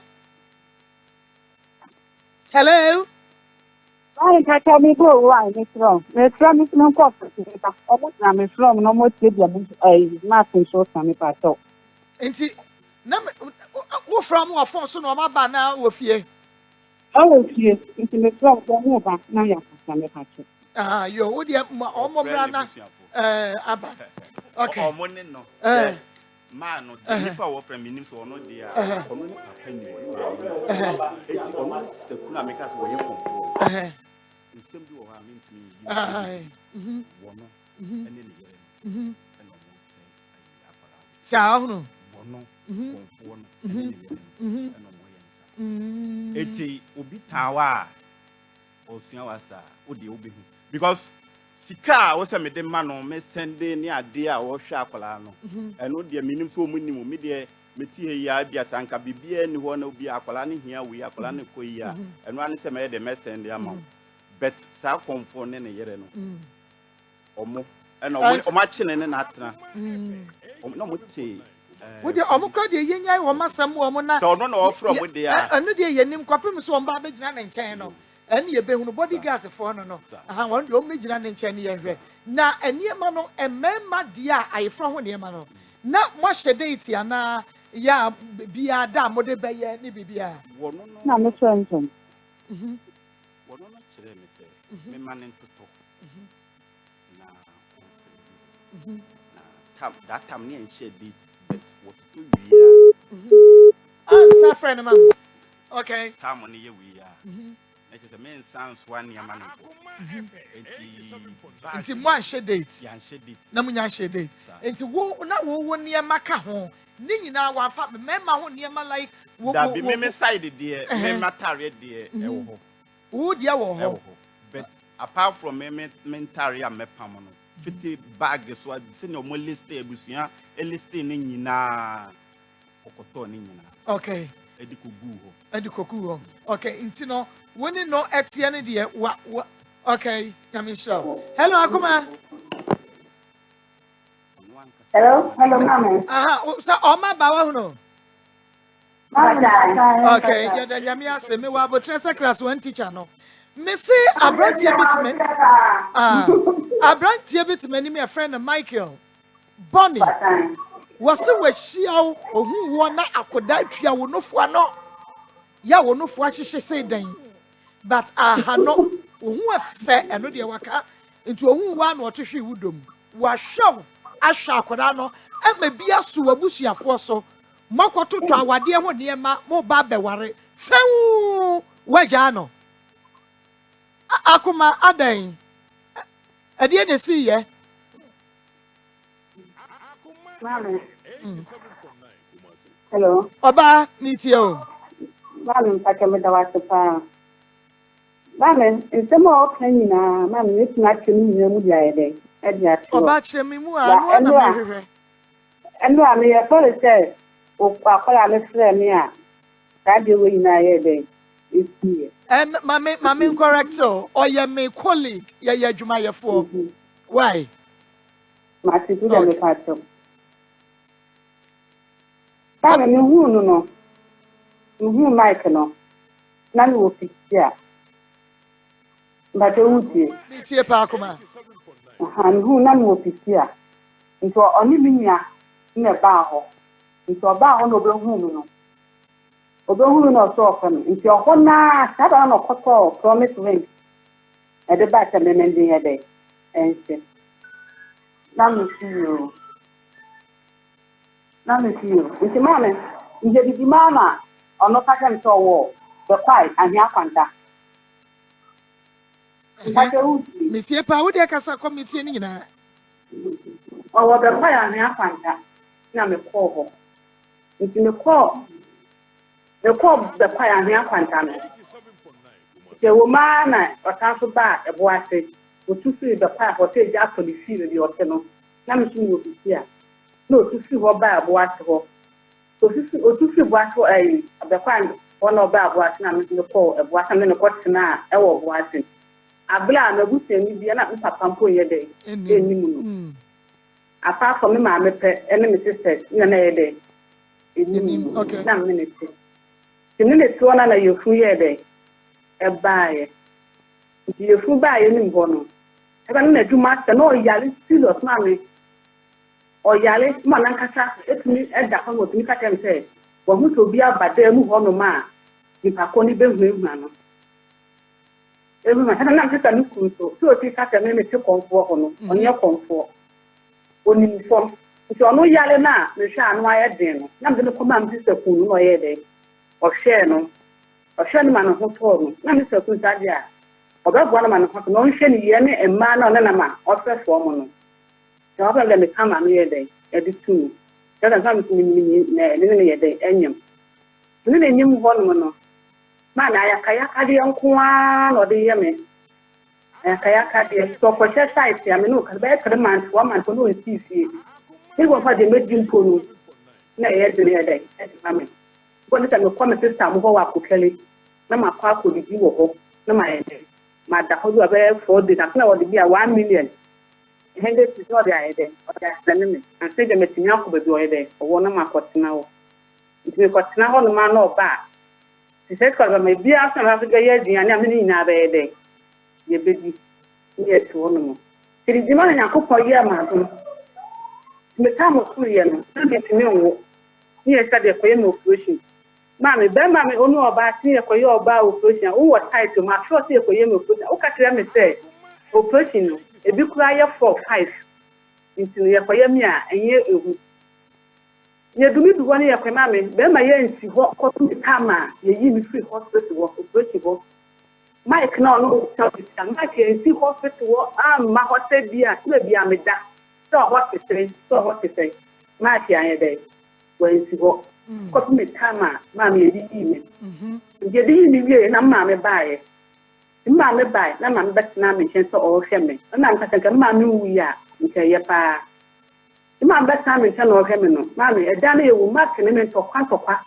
I can't me go why me from. Me from me no coffee. Almost na me from no more table me Martin so me pa talk. Enti na wo from wo phone so no ma ba na wo fie. Oh fie. Enti me from go ba na ya pa me pa talk. Yo wo dia omo bra na aba. Okay. Omo ne no. Man no nipa wo from nim so ono dia ono ni papa ni wo. Eti ono se kuna make us wo ye control. Nsem bi wo ha me ntumi wono ene ne yere ene mo se apara sa ahunu wono konfo no eti obi tawa osua wasa odi obehu because sika wo se me de ma no me sende ni ade a wo hwa akwala no eno de minim so munim me de meti he ya bia sanka bibia ni ho na obi akwala ne hia wi akwala ne koyi a eno ane se me de me sende ama but sa konfo ne yere no omo eno omo achine ne na atena no mo te wo de omo kra de yenya wo masam wo na so no na ofro mo de a eno de yenim kwapem so mba begina ne nchen no ene ye behunu body gas for no aha won de omo gina ne nchen ne yenhwe na eniema no emema de a ayefro ho niema no na mo hye date ana ya bia da mo de beye ne bibia wo no na me twenty wo no kire me se me manen toto na na that time ne share date but what to we answer friend man okay time on ye we na ke se men sans one niama no enti mo anhye date ya anhye date na mo nya anhye date enti wo na wo niema ka ho ni nyina wa fa mema ho niema like wo da bi me side de me matare de e wo ho wo dia wo ho but apart from me mentary am mepam no fiti bag so se no mo list ebusua list ni nyina okoto ni nyina okay edikogu ho okay inti no woni no etie ne de wa okay yami show hello akuma hello mama aha so o ma ba wa hu okay ya da yami ase me wa bo trese class 1 teacher no me see abrantie bitime abrantie bitime ni me friend Michael Bonnie wase wahia ohun wo na akoda twia wo nofo no ya wo nofo ahyehye sei dan but aha no ohun afa eno de waka nti ohun wa na otohwe wudom wa hwew ahwa akoda no ema bia so wabusuafo so makototo awade ho niema mo ba beware few waja no akuma adan ade ne si ye hello oba niti o mama mpaka me da wasipa mama nsemo okanyina mama netu na twemu nyina mu dia yede e dia to oba chemi mu anu na mehwehwe enu a me ye for say akwala me frɛ me a radio we na yede isi mama correct so oye me colleague ye adwuma ye for why mati tu da me pato mama me hu no Mike no na ni ofisia mbate utie nitie pa akoma aha hu na ni ofisia nto oni minya ne ba ho nto ba ho no be hu no obehu no so ofan nti ho na sada no koto promise ring e de ba teme mendin hede ense na mi siyo nti mama nje di mama ono ka kan so wo the kwai ahia kwanta mitie pa wo de kasa committee ni nyina o wo the kwai ahia kwanta na me ko ho nti me ko the kwai ahia kwanta no se wo ma na otanso ba ebo ase otufi the kwai hotel ja police re ote no na me sunu ofisia no otufi ho ba ebo ase ho otufi bo ase ai abekwan ono ba ebo ase na me ko ebo ase me ko tena e wo ebo ase abla na butemi bia na papa mpo ye de enimu no apart from me ma me pe ene me sister na ye de enimu okay na me ne ti ona na yefu ye de e baaye yefu baaye ni mbo no e ba na duma se no yale serious ma me o yale ma na nkasa etumi e da kwa otumi ka tem se wo hu to bia bada mu ho no ma ni pa ko ni be hu no ebi ma na nkasa ni ku so ti ka tem me ti konfo ho no onye konfo oni fom nti ono yale na me hwa anu aye den no na me ko ma mbi se ku no ye de o hwe no ma no ho to no na me se ku sade a obegwa na ma no ho no hwe ni ye ne emma na ona na ma o fe fo mo no so obegwa me kama no ye de e di tu That's something day enyim. Nene nyim ho no no. Man ayakaya kade nkoa no de yeme. Ayakaya kade so for site ya me no ka be 3 months 1 month no nsisi. He go for the medin ponu. Na ye de ne dey. Amen. When the come sister mo ho wa kokele. Na makwa akodi wo ho. Na ma ye dey. Ma da ho do be 4 days. Na wo de bi a 1 million. Hende ti so de aye dey. O da sanene. And say the metinya ko be bi o ye dey. O na makotena wo. Iti kotena ho no ma no ba. Ti se ko ba me bi asan ha ga ye aduane amini nyina ba ye dey. Ye bedi. Ye ti wo no mo. Ti di ma na yakopon ye ma do. Me ta mo su ye no. Na de ti me wo. Ni e sa de ko ye no operation. Mami be mami onu oba ti e ko ye oba operation. Wo tight ma sure ti e ko ye no operation. O ka kire me say operation no. E bi kura ye 4 5. Nti ye ko ye mi a enye ehu. Ye dumi du woni ye ko mami be ma ye nti ho ko tu tama ye yi mi free hospital wo operation wo. Mike na no tell me Mike nti hospital wo ma hotel bia na bia me da. So hospital. Mike anye dey. When nti ho ko tu tama mami ye di me. Ye di mi wie na mami bae. Mami bae na mami bet na me chen so o hwe me. Na nka ka mami wu ya nke ye pa. Mami bet na me chen o hwe me no. Mami e da na ye wu mark ne me tokwa.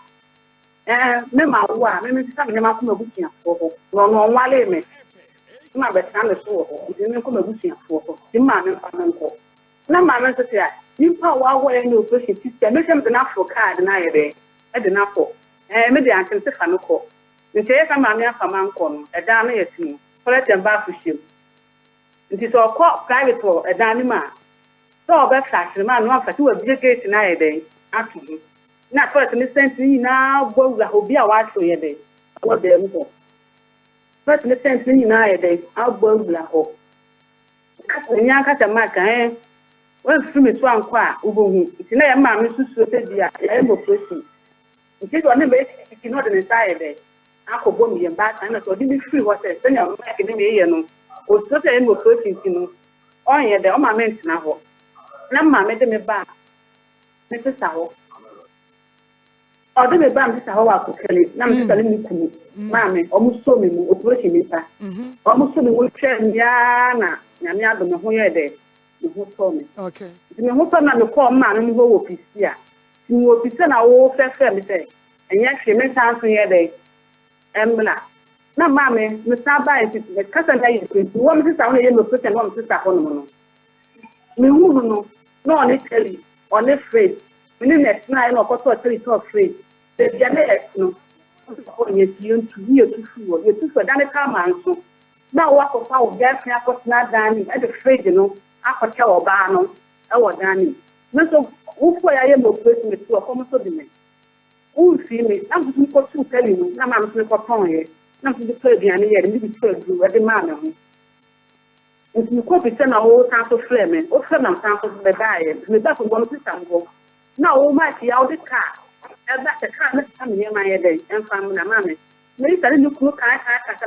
Me ma wa me sa me ma ko mabukia fo no nwale me. Ma bet na me so ho. Ndi me ko mabukia fo ho. Ndi ma me fa me ko. Na ma me so tia. Nimpa wa wo e no operation system. Me sem de na fo card na ye de. E de na fo. Me de ankem se fa no ko. Nti ye ka ma me afa man ko no. E da na ye ti. Collect and back to shim. Nti so ko private for e da ni ma. So be flash ma no afa ti wa bi gate na ye de. Atu. Na first ni sent ni na go la obi a wa so ye de. Wo de mo. First ni sent ni na ye de. A go la ho. Ka nya ka ta ma kan when free to anko a ubohu nti na ye ma me susu te dia ye mo prosi nti do na be ti no de inside de akobo mi ye ba tan na so di me free what say na ma ke ni me ye no o so te mo prosi nti no on ye de o ma me ntina ho na ma me de me ba me se sa ho o de me ba me se sa ho wa ko kele na me se sa ni kunu ma me o mu so me mu o prosi mi pa o mu so me wo twa nya na nya me ado me ho ye de okay. Me ho so na me call ma no ho wo pisi a. Ti wo pisi na wo fe me say. Enya hwe me san so ye dey. Embla. Na ma me sa ba e pisi. Me kasa na ye pisi. Wo me sisa wo ye me pisi na wo me sisa ko no. Me hu no. No on it tell on it free. Me ni next na no ko to tell it free. The dia na no. Ko ye ti yon tu ye tu fu wo. Ye tu so da ne ka ma nso. Na wo akọfa wo ga fi akọtena dan ni e de free no. Akọcha oba no e wo dani no so ufo ya ye mo place me to ko mo so di me ufi me am so ko tu kali no na ma so ko ton ye na so di play bian ye ni bi play du e de ma me ho nti ko bi se na wo ta so frɛ me o frɛ na ta so be ba ye me ba ko mo system go na wo ma ti ya o de ka e ba te ka na ta me ma ye de en fa na ma me me ta ni ku ka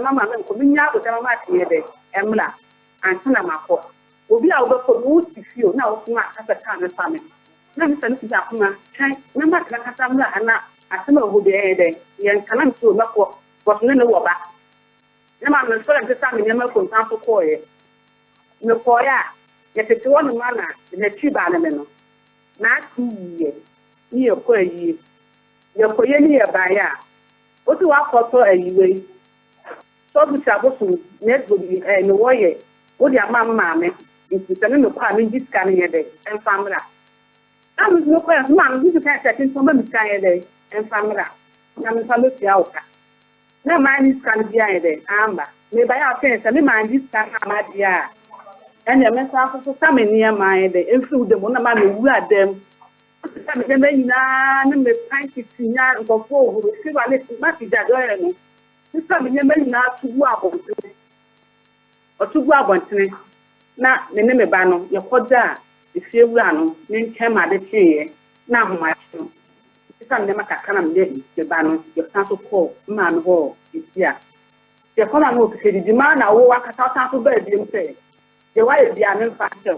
ma ma me ko mi nya ko ta ma ti ye de emla antuna ma ko obi a wo ko wo ti fio na wo kuma aka ta na fami na mi sanu ti ja kuma kai na ma ka kasa mla ana asema wo be de yen kana nso na ko wo ne wo ba na ma me so la ta mi ne ma ko tan so ko ye me ko ya ye te ti wonu ma na na chi ba na me no na ti ye ni ye ko yi ye ko ye ni ye ba ya o ti wa ko to ayiwe so bi ta bo so ne go bi no wo ye o di ama ma me nti no kwa me ji scan ye de en famra am no kwa ma me ji ka check so ma mi scan ye de en famra na me fa lo ti auka na ma ni scan dia ye de amba me ba ya pen se me ma ji scan ma dia en ya me sa so sa me ni ma ye de en fu de mo na ma me wu adem sa me de na na me pan ki tinya ngo fo hu si ba le ma ti ja do ye no sa me me na tugu abonte o tugu abonte na me me ba no ye koda efie wura no ne nkem ade cheye na ahomacho isa me makaka na me ba no ye san so ko ma me ho esia ye ko ma no ke di ma na wo akata san so ba bi mpe ye wa ye bia me fa che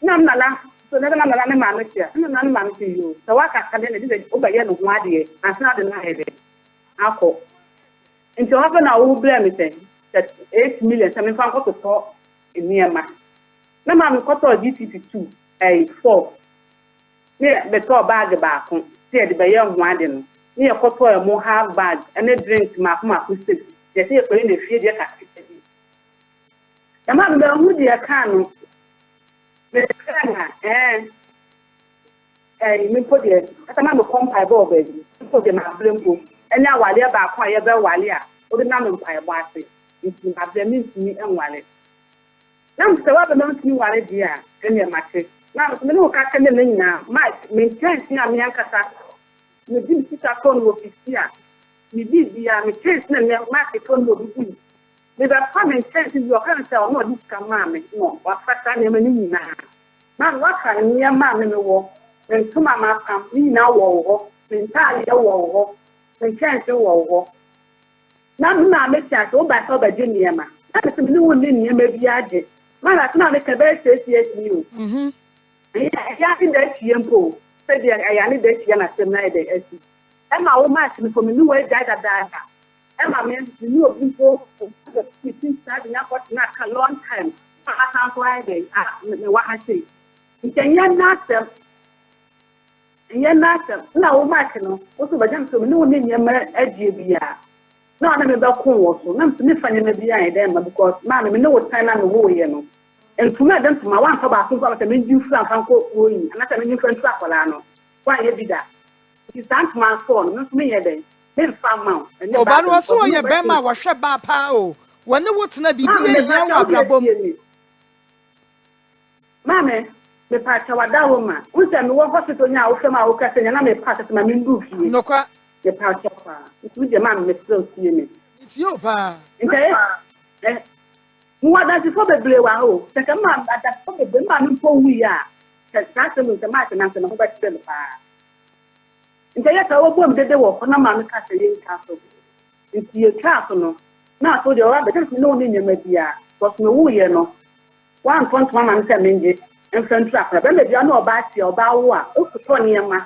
na na So never na mammy here. And mammy to you. So I can then over yen of my dear, and not deny it. Alcohol. Into half an hour, blame me that 8 million, I mean, to talk in near my. No, mammy, got all GTP2, a 4. Near the top bag about, said the young one. Near a couple of more half bag, and a drink, my acoustic. They say, for in the fear, the man who dear can. Me put it, as a man of compile ball, baby. Put them a blimpo, and now while you're back, why you're Walia, or the number of pie water. You have them me and wallet. Now, so I don't see what idea, and your matches. Now, no catching the lane now, Mike, maintain Yankasa. You didn't sit at home with here. You did the imitation and market on will be. With a common sense in your hands, or not, this can mammy, no, what fact I never knew now. Now, what kind of near mammy in the war? When two mamma come, me now war, entirely a war, when chance a war. Now, now, make chance all by over Virginia. That is a new linear, maybe I did. Man, I cannot make a very serious you. Yeah, in that Yampo, said I need that Yana Semina. And my own matching from a new way died at that. And my men, the new people, since starting up what not a long time. I can't Friday, what I say. You can not them. And you're not them. Now, Martin, also by them to no name your man at GBR. No, I'm about Cornwall, so I'm sniffing in the behind them because Mammy know what time I'm a war, you know. And to me, them to my one about to come and you from Uncle Owen, and that's a new friend Trapolano. Why you did that? It's not my phone, not me a day. Then found mount. Oh, but was so your Bema was shut by power. When the what's not be young, Mammy, the part of that woman, which I'm one hospital now from our cousin, and I'm a part of my new roof. No, the part of her. It's with your man, Miss Still see me. It's your pa. What does it probably wow? Take a man, but that's probably the man who we are. That's the matter, and I'm about to tell the fire. And yet, our woman did the work on a man castle in castle. It's your castle. Now, for the rabbit, there's no in your media, was no, you know. 1.1 and and friend trapper, but maybe I know about your bow, also 20 and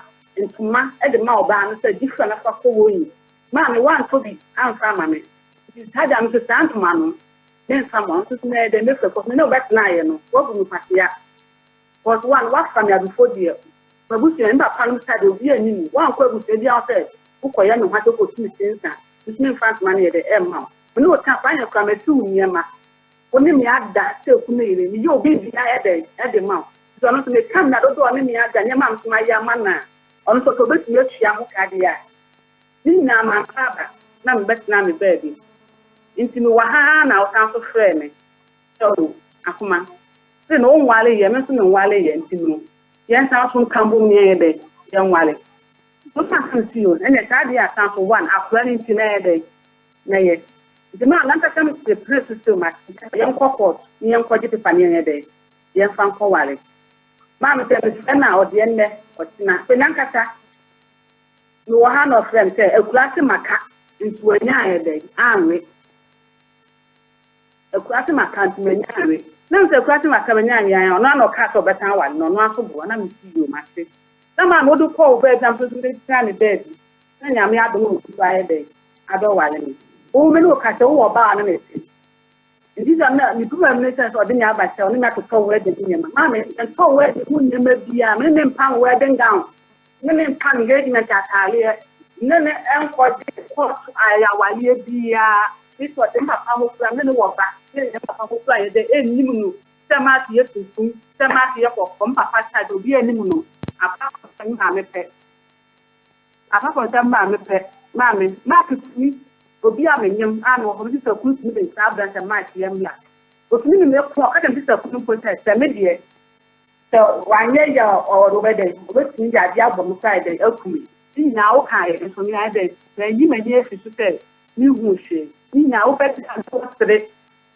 to ma at the mouth, said different of a cool. Mammy, one to be, I'm from mammy. It's had them to stand to mammy. Then someone who's made a difference because we know better now, you know. What will you pass here? Was one walk from you before dear. But we end up on the side of you and you. One quite would say the outside. Who call you what to go to since that? Which means fast money at the M mouth. We know can't find you from a 2 near ma. When me add that still to me, you'll be at the mouth. So not to make come that also on me add your mom to my young man. Also to bet your young cadia. Nina, my father, none but Nammy baby. Into Wahana, our council friend. So, Akuma. Then all Wally, Yemenson and Wally, and Tinu. Yes, I from Campbell near the young Wally. What happens to you? And the idea comes for one, I'm planning to near the nay. The man not come to the press so much. Young cockpot, young quadruple panny day. Young Franco Wally. Mamma said, and now the end or Tina. Penancata. You were hand of friends, a glass in my cat into a day. I'm a class in my country. Now, the class in my cabinet, or none of cat or better one, no one for one. I'm see you, my sister. Some man would call bed and put the tiny bed. And I may have to move to a day. I don't want any. Women look at all about it. These are not the two ministers or dinner by telling me to call wedding in my mammy and call wedding who never be a million pound wedding down. Million pound engagement at Alia. None and for the court, I be this was the power from the walk back. The end, you some out here to food, some out here for Papa side to be a limuno. Apart from mammy pet. Apart from some mammy pet, mammy, market me, will be a minion, and or this a good living sabbath and my young black. But me, milk for I can be a good protest, the media. So, 1 year or over there, with me, that the album side, they open me. See now, high, and so I did, then you may hear to say, you won't share. Now, better than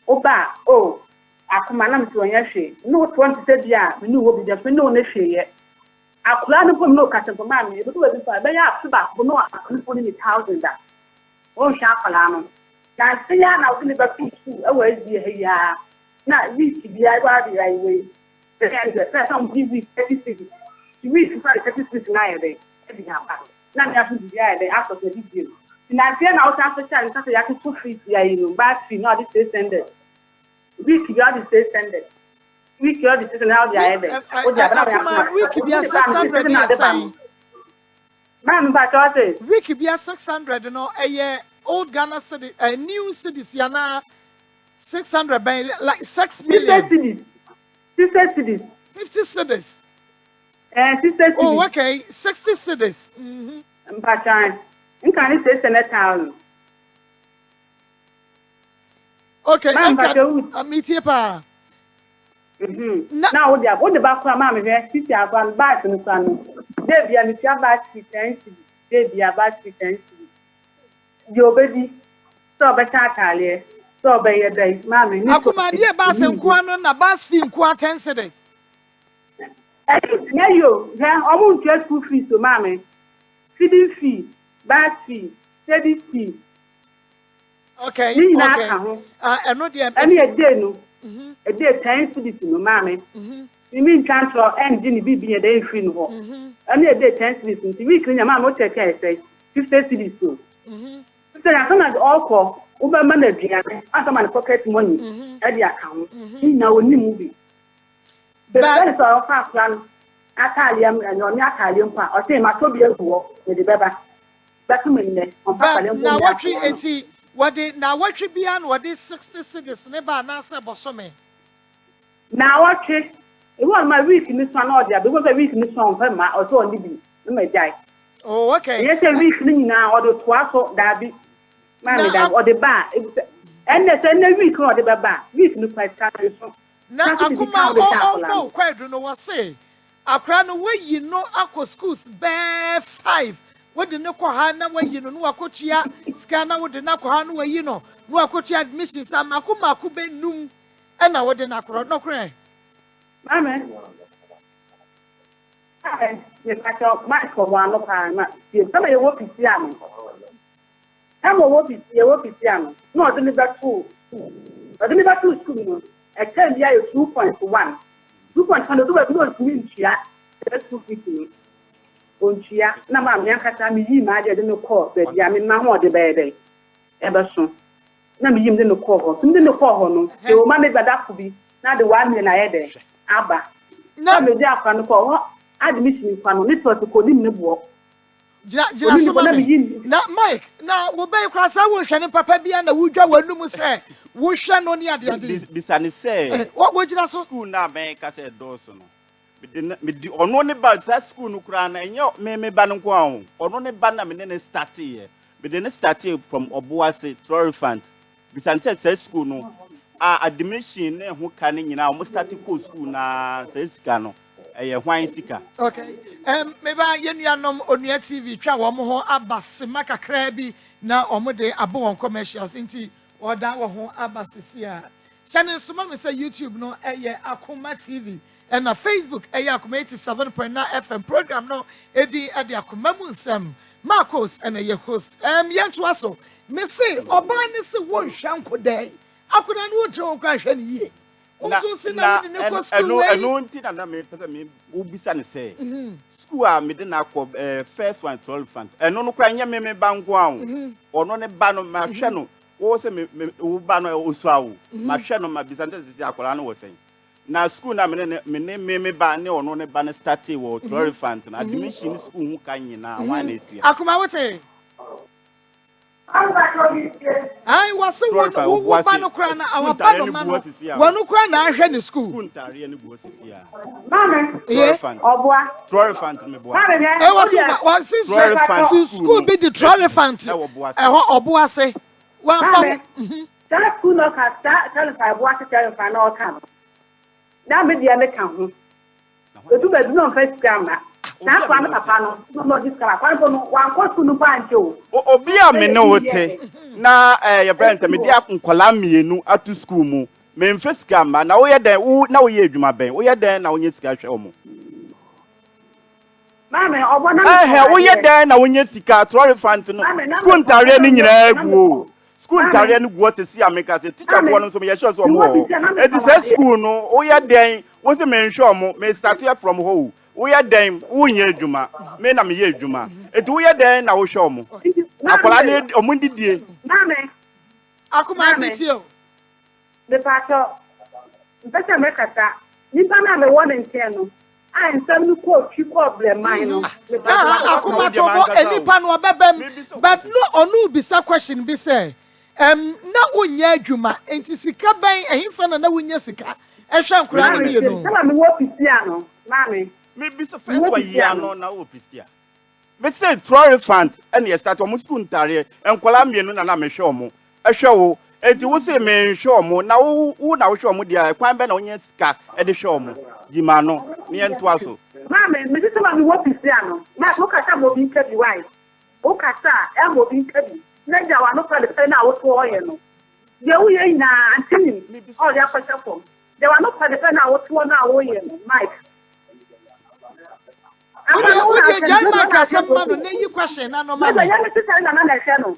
Oba, oh, I come on to a yashi. No 20 years, we knew what we just know next year. I plan to no custom for mammy, but we have about no, I couldn't put in 1,000 that. Oh, Shakalano. Now, see, now, I'll be back to away here. Not reach the highway. some busy 36. We 36 now day. Now me have to be there after the video. Na tie na wota social and say yake 2 feet ya battery no dey stay standard. Week you dey stay standard. Week you dey stay how dey there. O dey abana week be 600 na say. Man ba chote. Week be 600 no old Ghana city new cities ya na 600 by like 6 million. 50 cities. 50 cities. 60 cities. Oh, okay. 60 cities. Mpachan. Nkani say Senegal. Okay, amiti pa. Now what the back from mama here, city aban back no kwano. Dey bia mi tia back 10 cities. Dey bia back 10 cities. Yo baby. So better atale. So be ye dey mama ni. Akuma dey bass nko no na bass fee nko 10 cities. Yeah, yo, almost just 2 fees to mama. Feeding fee, bus fee, study fee. Okay. Okay. I know the any a day no. A day 10 cities no mama. You mean transfer and Jenny be a day free no. Any a day 10 cities. We clean your mama check say 50 cities so. So as soon as all for over manage as man pocket money at the account. Now only movie. But is our fast plan. Italian and on Italian part, or say my Tobias walk with the beba. That's when now what 80 what they now what should be on what is 60 cities never answer Bosome. Now what it was my week in this one order because a week in this one or so only be may die. Oh, okay. Yes, a week now or the twice that be mammy or the bar. And there's a week or the baba. Week no price. Now, Akuma, quite don't know what say. Akra no way you know Akos schools bear 5. What the no kohana way you know akotia scanner with the nakohan way you know no akotia admissions am Akuma kube num and I would the nakro no cray. Mamma. Yes, I thought my for one of time. Some of your work is yam. I'm a work is yam. No, I didn't back to school. I didn't back to school. I tell you 2.1. 2.1 do mean chia. That's 250. On chia, na ma me akata me yi ma de no call, but ya me ma ho de bebe. Ebe so. Na me yim de no call. Tum de no call ho no. E o ma me gbada ku bi. Na de 1 million na ye de. Aba. Na me de akwa no call. Admission kwa no. Network ko nim ne bo. Jina so na Mike, na wo be kwa sa wo hwe ne papa bia na wudwa wanum se wo hwe no ne ade ade. Bisane say. Wo jina so school na ben ka say doso no. Me di ono ne ba sa school no kra na enyo me ba no kwa ho. Ono ne ba na me ne start here. Me de ne start from Obuase Florifant. Bisane say school no admission ne ho ka ne nyina o start ko school na say sika no. Hwan sika. Okay. Meba yenuanom onua TV twa wo mo ho abasema kakra bi na omo de abo won commercials nti oda wo ho abasisi a. Channel suma me say YouTube no Akoma TV and na Facebook Akoma 87.9 FM program no edi Akoma mu nsem. Maa Akos and ye host. Yento aso. Me say oba ne se won hwa nkodai. Akoda no wo je won kwa hwa ne yie. No, na me pesa me ubisa ne say school a me de na akọ first one 12 fund eno no kra nya me bango awo ono ne ba no ma hwe no wo se me wo ba no osu awo ma hwe no ma bisa nte sisi akola no wo sen na school na me ba ne ono ne ba ne start wo 12 fund na admission school hu ka nyina wan na etua Akuma wote I was so what no cry na our pano man one cry na ahwe ne school ntare ne buo sisi a Mama Obua Florifant me boa was school be the Florifant Obua say one that school no ka tell if I want to tell if I know come that me dey make am ho o tu be do no first grammar na kwa me papa no this kala kwa no wan ko school no pa nche o obi a me ne wote na your friends me dey akonkola mienu atu school mu me mfe sika ma na wo ye den na wo ye adwuma ben wo ye den na wo nye sika hwe omo mama obona wo ye den na wo nye sika Florifant no school ntare ni nyina egu school ntare ni guo te si ameka se teacher fo no so me ye sure so omo e di say school no wo ye den What's the main show? May start here from home. We are them, who ye Juma, men am ye Juma. It we are there now show me. Akolani omundi die. Mame. Akuma mitio. The pastor. Better make a nipa na me won nteno. I am some quote you problem mine no. Akuma tobo enipa no bebem. But no onu bisa question be say. Na wonya adwuma enti sika ban ehimfa na wonya sika. Ehwe ankura ne no. Tell me what pisia no. Mame. Me bisa first wa ya no na wo pisia. Me say trolley fund and you start omo school ntare enkola mienu na me hwe omo. Ehwe wo enti wo say me hwe omo na wo na wo hwe omo dia kwan be na wonya sika e de hwe omo. Jima no me ento aso. Mame, me say me what pisia no. Ma wo kasa mo bi nkabi wai. Wo kasa e mo bi nkabi. Na jawa no pa de na wo to oye no. Ye wo ye na antini. O ya kwata fom. Jawa no pa de na wo to na wo ye no. Mike. Okay, Jama Kasemma no yi question na no ma. Ya me tita na na hwe no.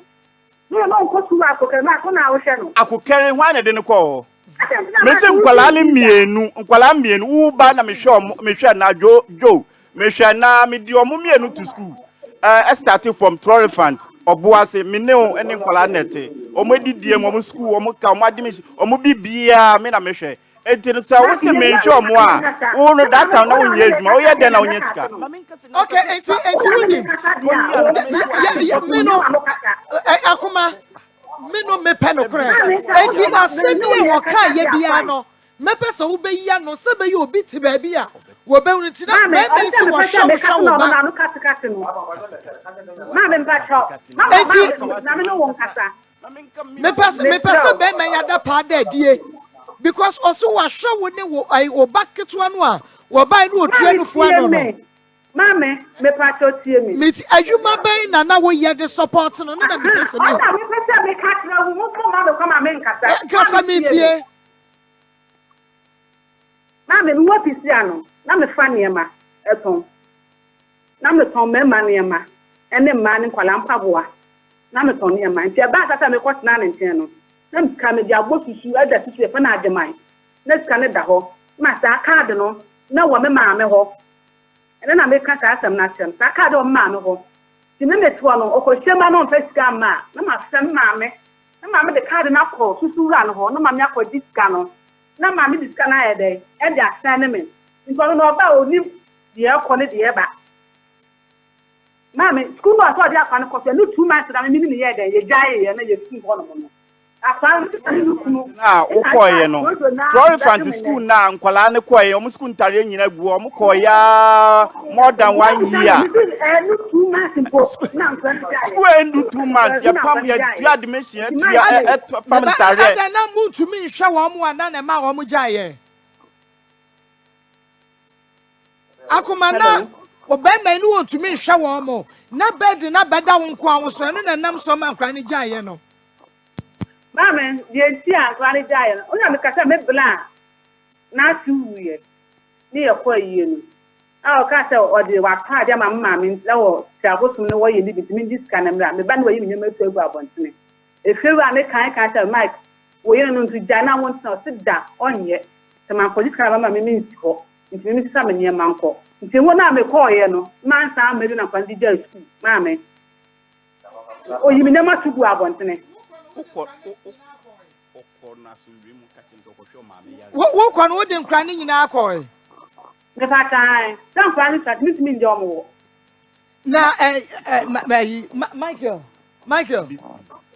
No no nko su akokere na ko na wo hwe no. Akokere hwan na de ne ko. Me se nkwala mienu wo ba na me hwe na jo me hwe na me di omo mienu to school. Starting from trolley fund obuase me ne o ene nkwala nete omo didie mo school omo ka omo admission omo bibia me na me hwe. Enti so wo se me hwe omo a wo no that time na wo nye adwuma wo ye den na wo nye sika. Okay, enti woni me no akuma me no me pe no kre enti asebi e wo ka ye bia no me pe so wo be ya no se be ye obi ti ba bia wo be woni ti na me be si wo hwa wo ba ma me ba cho enti na me no won kasa me pe be me ya da pa da die because also wa hwa wo ne wo ba ketua no a wo ba no otua no fu ano no Mame, me pacho tie me. Miti adwuma ben na wo ye de support no na be pese me. Me pese me ka tra wo mo ma do kama me nkasa. Kasa metie. Mame, me wo pisi ano. Na me fa niema eton. Na me ton me ma niema. Ene ma ni kwala mpaboa. Na me ton niema. Nti e ba tata me kwotena ne nten no. Na me ka me dia gbosusu ada susu e fa na ademan. Na sika ne da ho. Ma sa card no. Na wo me ma me ho. And then I make a some nation. I can't do man of the minute one or Shema non face gamma. No, my son, mammy. No, mamma, the cardinal call, Susu ran home, no, mamma for this canon. No, mammy, this can I a day, and they are standing in. You don't know about you, the air quality ever. Mammy, school was what they are going to cost you 2 months and I'm in the year, then you die and you see one of them. Na ukoye no trolley fund school na nkwala ne koye omu school ntare nyina gu omu koya more than 1 year school endu 2 months ya pam ya tu admission ya pam ntare na mutumi hwe wo mu ana na ma wo mu jaye akuma na obema ni wotumi hwe wo mu na bed na beda wo nko awo so no na nam so ma nkra ne jaye no Mame, the tia granny giant. Only because I met blank. Not 2 years. Near 4 years. Our castle or the Waka, my mammy, low, shall go to know why you live it. Mean this kind of land. The band where you make to go on to me. If you are a kind castle, Mike, we are known to Jana wants to sit down on yet. The man for this kind of mammy means to go. It means something near Manco. If you want to make call, you know, man, Sam, maybe not from the jail school, Mammy. Oh, you mean never to go up on to me. Wo kwa no de nkra ni nyina akọ me patan dan kwa ni sat mit min jomo na Michael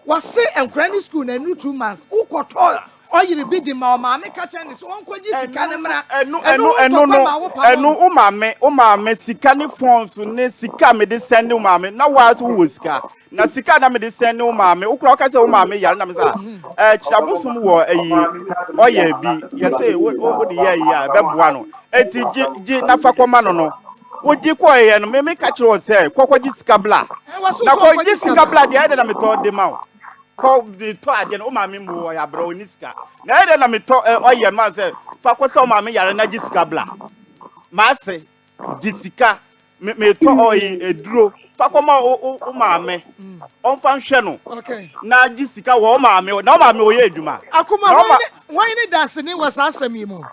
was say nkra ni school na nu 2 months ukoto oyiri bi di ma o ma me ka chen so won kwaji sika ne mra enu o ma me sika ni phones ne sika me de send o ma me na wa so wo sika na sika na me de send o ma me ukura ka se o ma me yare na me sa chirabusum wo ayi oye bi ye say wo de ye ya be boa no enti ji na fa kwama no wo ji ko ye no me ka chiro se kokwaji sika bla na ko ji sika bla de ade na me to de ma ko de to ade no o ma me mo ya bra oniska na ade na me to oye man se fa ko se o ma me yare na ji sika bla ma se ji sika me to oyi eduro fakoma o maame on fan hwe no na ji sika wo maame na o maame o ye adwuma akoma why ni dance ni was asem yi mo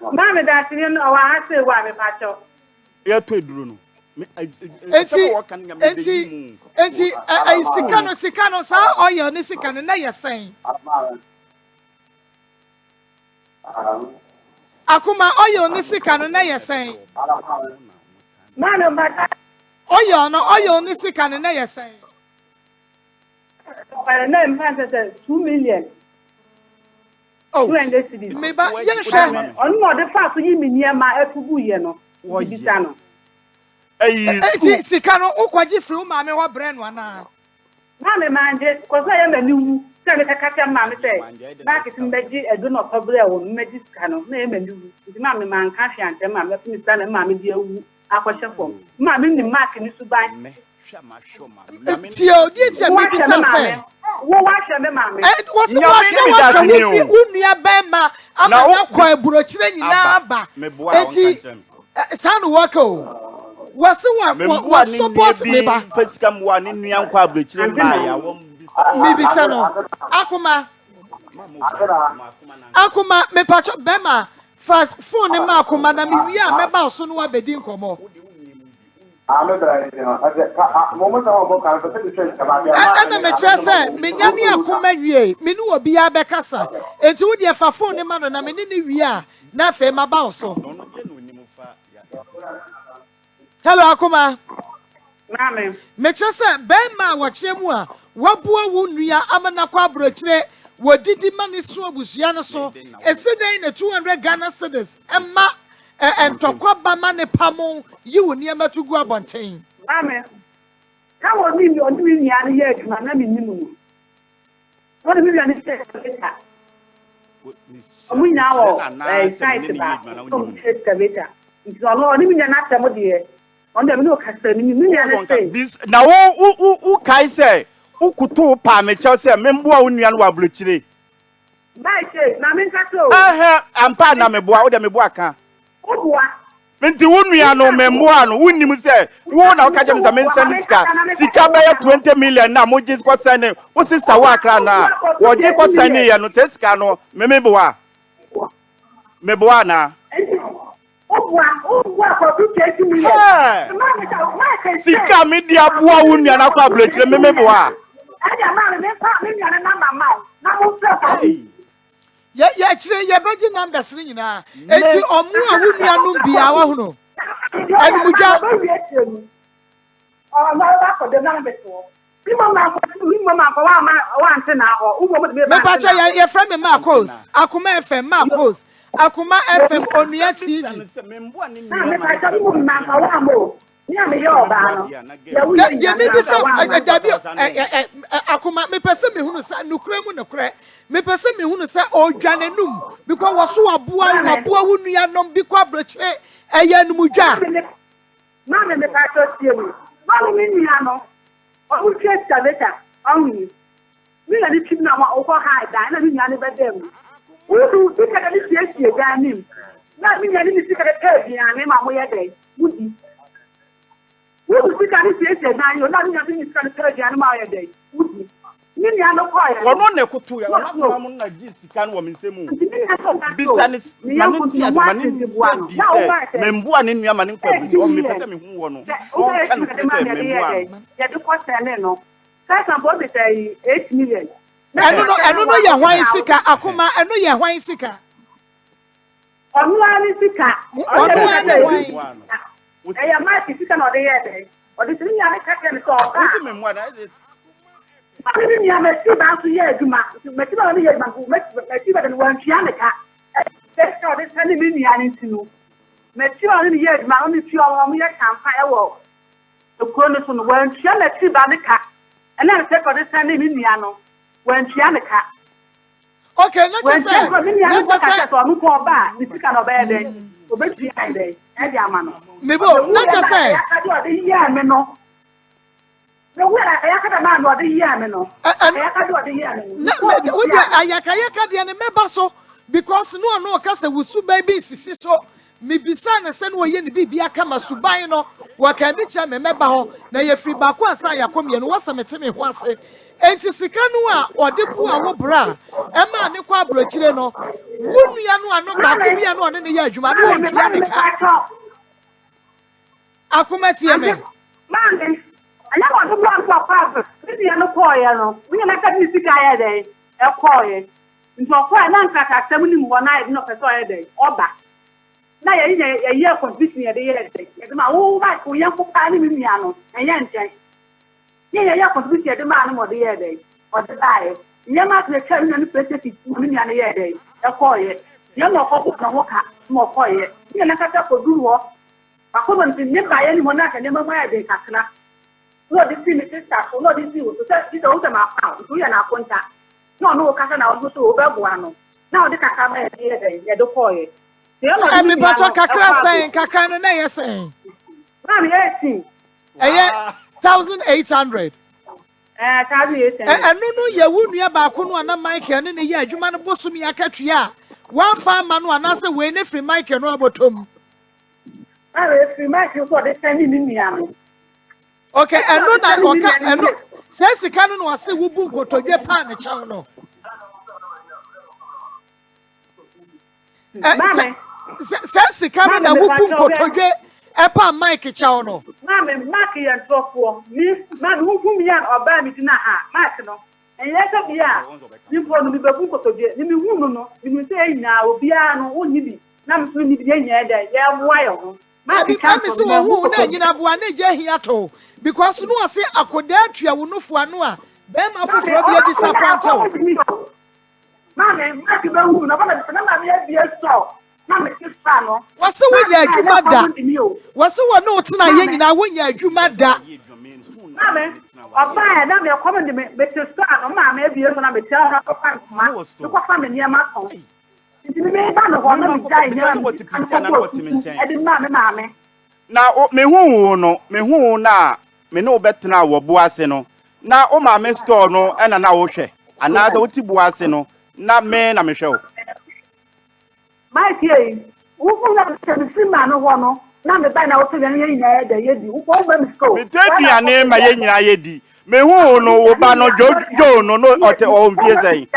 Mama that you know I say why me pacho. Ya to eduro no. Enti sikano sa oil ni sikano na yesen. Akuma oil ni sikano na yesen. Mama mata Oil ni sikano na yesen. para na impanse 2 million. Oh, 200 cedis. me ba yen hwe. Onu mo de fa so yi mi niema atubu ye no. Bisa no. Enti sikano ukwaji free ma me wa brand wana. Mama manje ko so ye maniwu. Se me kaka mama say. Na kiti mbeji edu no tobre wo mbeji sikano na ye maniwu. Ndi mama man ka hwe ante mama me sta na mama di awu akwahye fom. Mama ni mark ni suban. Tio di tia me bisa se. Wo wa hwe me mama. Was unia bema ama na kwa eburochire nyina aba. Enti sanu wako. Was support me ba. First come one in New kwa aburochire maya wo bisa no. Akuma me pacho bema fast phone ma akuma na me wi a me ba so no abedi nkomo. Ana me chese me nyame akoma wie me ni obi abekasa enti wo de fa phone ma no na me ni wie a na fe ma ba so. Hello akoma. Mama Me chese ben ma wo kyeremu a wabua wo nua amana kwa brochire wodidi mani so abusua no so eseden na 200 Ghana cedis emma entokwa ba mane pamo yi wo niam to gu abonten. Mama ka wo mi on mi nia ne ye aduma na mi nimu no. Wo de mi nia ne se ta. Omu nya wo site ba. Ko se tabeta. Nso no ni mi nia na tamo de. On de mi no kasa ni mi nia ne se. Na wo kai say ukutu pa me chew say memboa wo nua no wa blochire. Bai se na mi nkato. Ampa na meboa wo de meboa ka. Obua. Menti wo nua no memboa no wonnim say wo na ka jem say men send sika ba 20 million na mo je ko send wo sister wa akra na wo je ko send ye no te sika no meboa na Obua ko 20 million. Sika me dia boa wo nua na kwa blochire meboa. Aja ma me pa me nua na mama na mo se Ya chire ye beji numbers ni nyina enti omu a wo nua no bia wa hono enumudwa na ba ko de na beto mi mama ko wa ante na ho me pa cha ye friend me Maa Akos akuma FM Maa Akos akuma FM onua TV na me pa cha mi mama ko wa mo ni am ye oba no ye me bi so dabi akuma me pese me hunu sa nukure mu nukure me pese me hunu sa odwanenum because waso aboa wo nua nom bi kwa broche eye numudwa na me pa cha tie mi ma me nua no o che tabeta onwi mi na di tim na ma o ko ha da na mi nua ne bedem wo du bi ka di tie ga nim na mi nua ni sika de ka bi ane ma mo ye dai mudi wo du sika ni tie ga yo na mi nua ni sika de ka bi ane ma ye dai mudi ni nua no ko ya wono ne kutu ya wono mo na ji sika no wo nsemu bisa ni manti azmani di se memboa ni nua mane kwa bi o me pete me hu wo no o kan pete memboa ya de ko sele no ka sambo be say 8 million eno no ye hwan sika akuma eno ye hwan sika onu ani sika onu ani hwan ya ma sika no de ye de o de tin ya ka ke so ka o si memboa na is Mami ni ameti ba su ye aduma. Meti ba ni ye aduma ko meti ba de wan tia ne ka. Ka de sani mi ni ani tinu. Meti ba ni ye aduma o mi ti o mo ye kampa e wo. To ko no so no wan tia meti ba ne ka. Ena se ko de sani mi ni ano. Wan tia ne ka. Okay, not just say. Not just say so mu ko ba ni sika no ba de. O be ti ai de. E di ama no. Mebo, not just say. Ka do de ye me no. No, where I had a man or the Yamino. I had what the Yamino. Ayaka de meba so because no case will su baby so me bisana sen wo ye ne bibia kama suban no wa kan bi cha me meba ho na ye free ba kwa sa yakomie no wasamete me ho ase enti sika no a ode bu a wo bra e ma ne kwa brochire no wonu ya no ano ba ko bia no one ne ya adwuma no on tua ne ka akoma tie me man anya wa do blank for pass ni ya no call ya no we na ka ni sika ya dey e call ye nso call na nka ka tem ni mo na no person ya dey oba na ya condition ya dey ya dey e ma wo ba ko ya ko pa ni mi ya no enya nchen ya condition ya dey ma no mo dey ya dey o dey dai ya ma ke che ni pese ti mi ya ya dey e call ye ya no ko na wo ka mo call ye ni na ka ta ko duru wo akoma ni ba ya ni mo na ka ni ma ya dey kakra Lord, this thing is that. Lord, this thing was this is also my house. We are not contact. No, Casa now go to Oberbuano. Now the Kakama here, they don't call it. I'm about to Kakra saying, Kakana, nay, saying. I'm 1,800. And no, you wouldn't hear about Kuno and Mike and in a year, you man of Bosumia Katria. One farm man, one answer when if Mike and Robotum. I will remind you for the sending me. Okay, and no, okay, and no. Says the canon was say, we book to Japan, a channel. Says the canon, I will book to get a pan Mike channel. Mamma, Marky and so forth. Miss Man, whom you are by me dinner, Martino. And yet, you want to be a book to get. You will say now, piano, only. Now, we need to get there. Yeah, why? I'm so who then you have one here to because no I say I could dare to you no for no them after be disappointed. Mamma, Marky Bamboo, no one be a store. Mamma, what's so when you mother? What's so no tonight in our when you mother? Mamma, or buy another comment, but to start on my maybe you're going to tell her to come near my home. Na me hu na me no betena wo boase no na o ma me store no na na wo hwe ana da oti boase no na me na me hwe o my tie wo fu na se ma no ho no na me ba na wo te yan nyina da yedi wo ko ba me store me teduane ma ye nyina yedi me hu no wo ba no jo no ote o mfie sai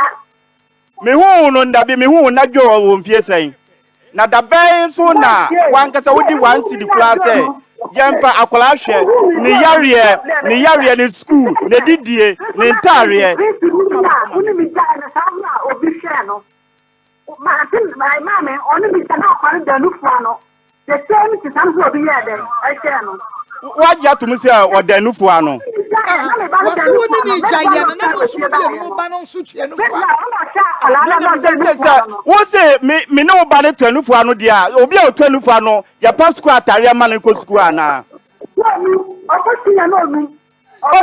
me hu no ndabe me hu na jo wo mfie sai na da ben so na wankasa wodi wan city class e yemfa akola hwe ni yare ni school ne didie ni ntare uni mi ta na samna obi hwe no ma tin my mama oni mi ta na kwari da nu fuano the same ti samso obi ye de e hwe no waja to mse o da nu fuano wasi woni ni chaye na no so bi no ba no so tue no wo se me no ba ne tuanufu ano dia obi a tuanufu ano ya pa school atare ma ne ko school ana okosi ya no mi obi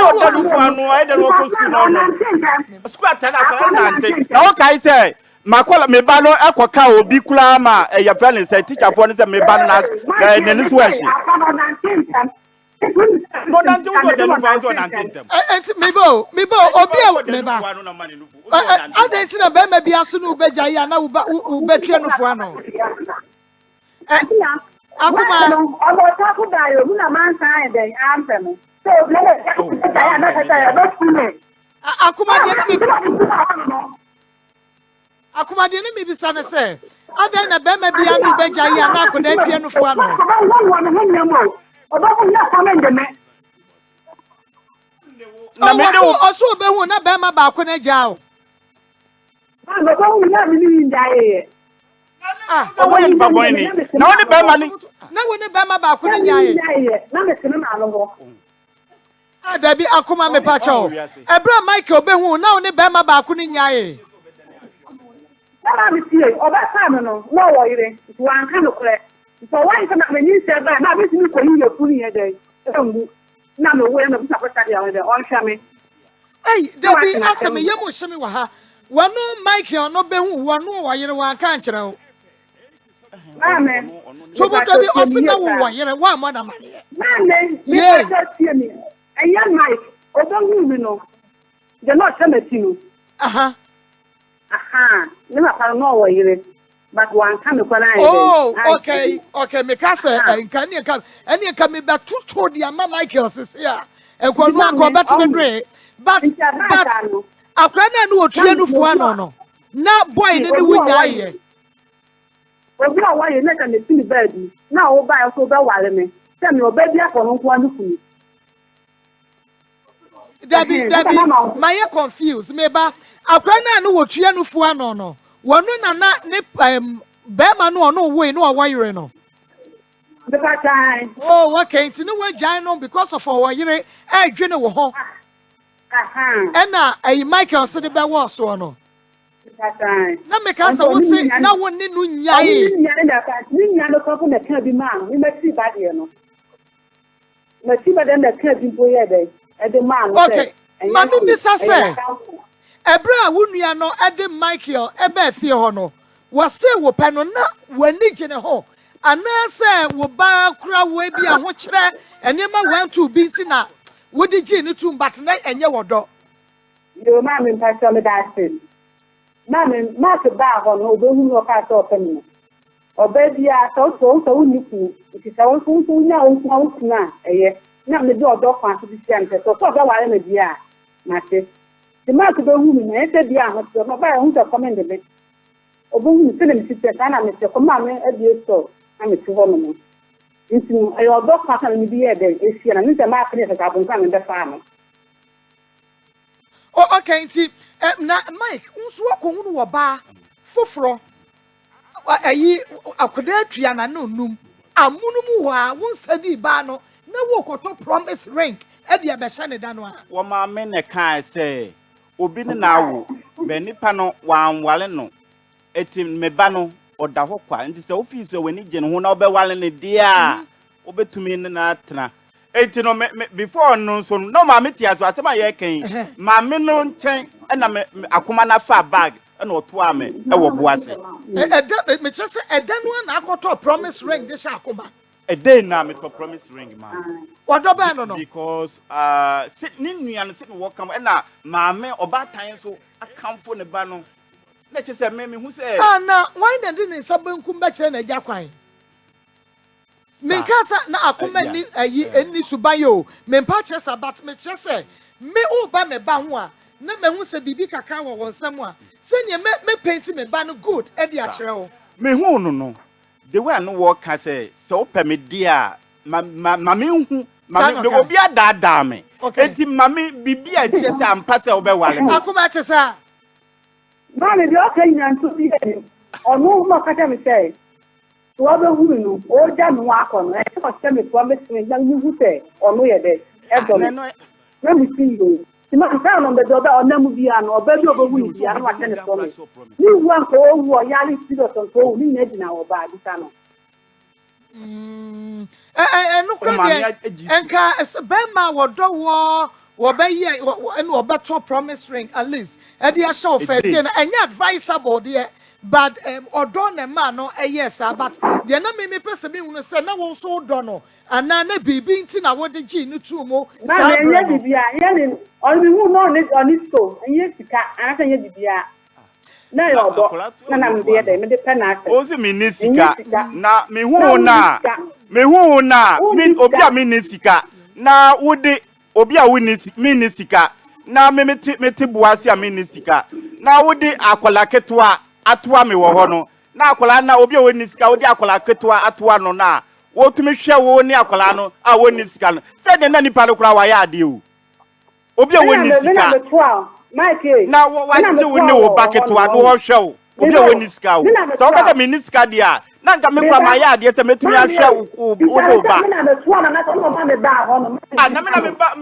a tuanufu ano ai de no ko school no school atare akwa na ante na o kai se makola me ba no ekoka obi kula ma ya fa ne se teacher for ne se me ba na ne ni so ashi no dan ju go denu fa zo dan tentem mebo obi me ba adenti na be ma bia so no beja ya na wo betwe no fo ano akuma omo ta ku da yo na man san den ampem so le ya na ka ya do tune akuma de ni bi sa ne se adan na be ma bia no beja ya na ko da twe no fo ano na me do oso be hu na be ma ba ko na ja o na go hu na mi ni njaye o wo ni babo ni na woni be ma ni na woni be ma ba ko na nyaye na me sene ma lo adabi akoma me pa cha o ebra Michael be hu na woni be ma ba ko na nyaye na mi tie o ba sa me no wo ire wan ka no kre so why can I mean say that na be ni ko ni le funi e dey engu na me we na bisa ko tari awon dey on hwa me dabi asem ye mo hye me wa ha wano Michael no be hu wano wo yere wan ka nkere o amen so bo dabi osina wo yere wa mo na mane amen me ka tie me eya Mike o don hu mi no de no hye me ti no aha ne ma pa no wo yere but one can go na okay me ka say enka me ba tuto dia ma Michael sisi a enko no akọ bet me dre but akra na no otue no fu ano no na boy ne wunya ye obi a wa ye na ka ne tini bed na o ba so be ware me se me oba bi akono nko anu kunu Dabi my confused meba akra na no wotua no fu ano no wonu na ne be ma no no we no awire no the time oh okay nti no we jai no because of our yire e dwene wo ho na Michael se de be wo so no na me ka se wo se na woni no nyae ni nya no ko na ka bi ma ni ma ti ba de no ma ti ba de na ka bi boye de okay mami bisa se ebra wunua no ede Michael ebe fie ho no wase wo pe no na wani gene ho ana se wo ba kura wo bi a ho kire enema 1 2 bi nti na wodi gi ni tum but na enye wodo yo mami pa so me da se mami ma ke ba ho no do hu no ka so pe ni oba bia so ni ku ti sa wo so nya wo na eye na me do odo kwa so bi ante so ga ware me bia na te ti ma ku do hu mi na ete bia ho so ba hu so comment de be obo hu se na mi ti ta na me se ko ma me e bi so na me ti ho no mo nti e odo kwa ka mi bi e de e si na ni se ma ka ni se ka bon ka me be fa no oh okay nti na Mike unso ko hu no wo ba foforo ayi akoda atua na no num amunum ho a won study ba no na wo koto promise ring e dia be hye ne da no a wo ma me ne kan say obi ne na wo be nipa no wanwale no etim me ba no oda ho kwa nti se office wani gye ne ho na obewale ne dia obetumi ne na atena enti no before no so no ma me tia so atema ye kan ma me no nchen na me akoma na fa bag na oto ame e wo boase me chese eda no na akoto promise ring de sha akoma a day na me to promise ring man odo ba no because sit ni nua no sit no work am na ma me obatan so akamfo ne ba no na chese me hu say na why na de ne sabankum ba kire na gya kwan me kasa na akoma ni ayi eni subayo me mpa chese but me chese me o ba me ba ho a na me hu se bibi kakra wo wonsam a se ne me paint me ba no good e de a kire wo me hu no the way no work say so pe me dia ma me hu ma me obi ada me enti ma me bibi a chese ampa se obewale akoma chese ma me bi o ka nya nto bi e onu mo ka ta me say to obe hu no o ja no akọ no e ko se me promise me na hu se onu ye de e do me na mi si yo ti ma ka no be do be onamu bi ano oba bi obo hu ni bi ano ate ne so me ni wu an ko wu o yali si do so ko ni na dina o ba bisa no no kra enka be ma wodo wo be ye no obeto promise ring at least e dey show first na enya advisable there but odo na ma no yes but dey na me person me hu say na wo so do no ana na bibi nti na wo de gi ni tu mo sa nya bibia ye ni on bi hu no ni so enya sika ana nya bibia na yo do na me de me de penalty o si me ni sika na me hu na me obi a me ni sika na wo de obi a wo ni me ni sika na me ti boase a me ni sika na wo de akola ketua atoa me wo ho no na akola na obi a wo ni sika wo de akola ketua atoa no na wo tumi hwe wo ni akola no a wo ni sika no se de na nipa no kura wa ya ade o obi a wo ni sika na wa je wo ni wo baketua no wo hwe o obi a wo ni sika o so wo ka me ni sika dia na nka me kura ma ya ade se metumi ahwe wo do ba na me tuwa na so no me ba ho no na me ba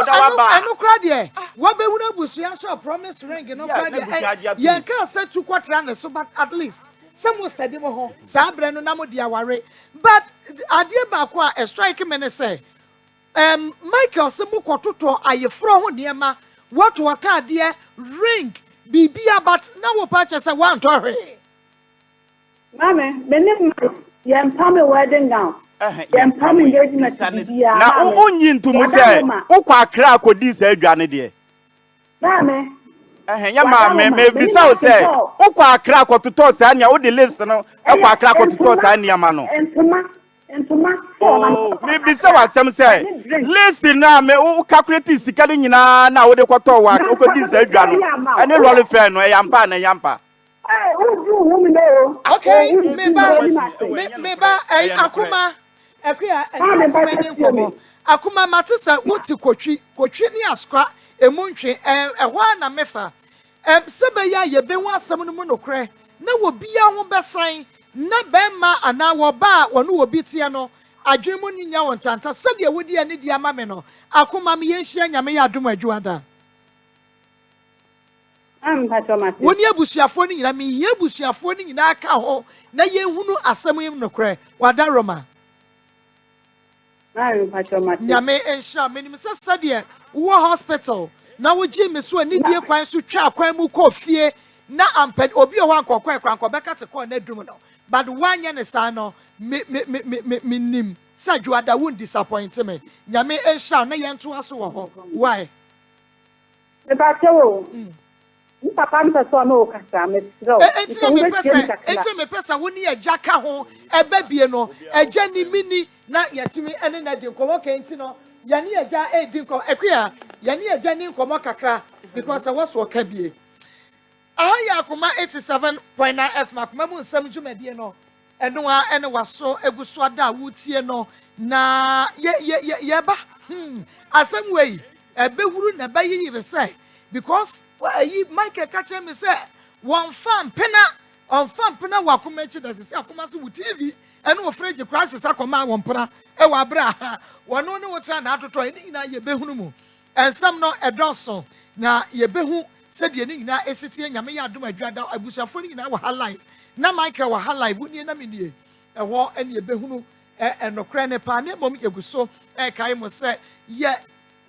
da wa ba enu kra de wo be hu na busua so promise ring no kra de yen ka se tu kwatra na so but at least some study mo ho sa bre no na mo dia ware but ade ba ko a strike me ne say Michael se mo kototo ayefro ho ne ma what ade ring bibia but na wo pa che se wan to hwe mama me ne yam pame wedding gown yam pame engagement bibia na onyi ntumu se ukwa akra akodi se adwane de mama nya ma me bisa o se ukwa akra akototo se anya wo de list no ukwa akra akototo se anya ma no Oh, maybe so as some say. Listen now, me o calculate sika ni nyina na wo de kwato wa o ko di sa dwa no. Ane lolly fair no yampa na yampa. Okay, meba akuma akua ni nkomo. Akuma matisa wuti kotwi ni askra emuntwe ehwa na mefa. Sebe ya ye be hu asem no mu nokre. Na wo bia ho besan na bema ana wo ba wo no wo bitie no. Adwemu ni nya won tanta sede wodi ani dia ma me no. Akuma me yenhia nyame ya adom adwuada. Woni abusuafo ni nyina me ye abusuafo ni nyina aka ho na ye hunu asem yim nokre wada roma nyame ensha menim sesade wo hospital na wo gi me so ani die kwan so twa kwan mu ko fie na amped obi ho ankokwa kranko beka te ko na dum no but wanye ne sa no me nim sadwada won disappoint me nyame ensha na ye nto aso wo ho why Papa me so no kasa me tro. Enti me pesa woni e jaka ho eba bie no eja ni mini na yatumi ene na di nkomo kenti no ya ni eja e di nkomo ekua ya ni eja ni nkomo kakra because was wo ka bie. Aya akoma 87.9 F makoma mu nsam dwumadie no eno a ene waso eguso ada wutie no na ye ba asem wei ebe huru na ba yiri say because Michael catch me say one fan pena wakuma echi da sisi akoma se TV ene wo frege crisis akoma won pena e wa bra wono ne wo tra na atoto ni na ye behunu mu ensam no edoso na ye behu se de ni na esitie nyame ya adom adwada abusuafo ni na wa ha live na Michael wa ha live ni na menie e wo ene ye behunu enokre ne pa ne mom yeguso kai mo se ye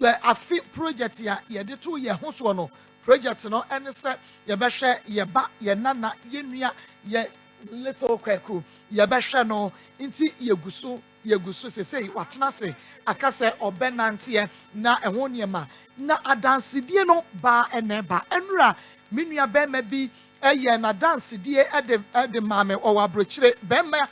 afi project ya ye de to ye ho so no project no ene se ye behwe ye ba ye nana ye nua ye little kwaku ye behwe no nti yeguso se watena se akase obenante na eho niema na adansedie no ba ene ba enura menua bema bi eye na dansedie ede mame owa brochire bema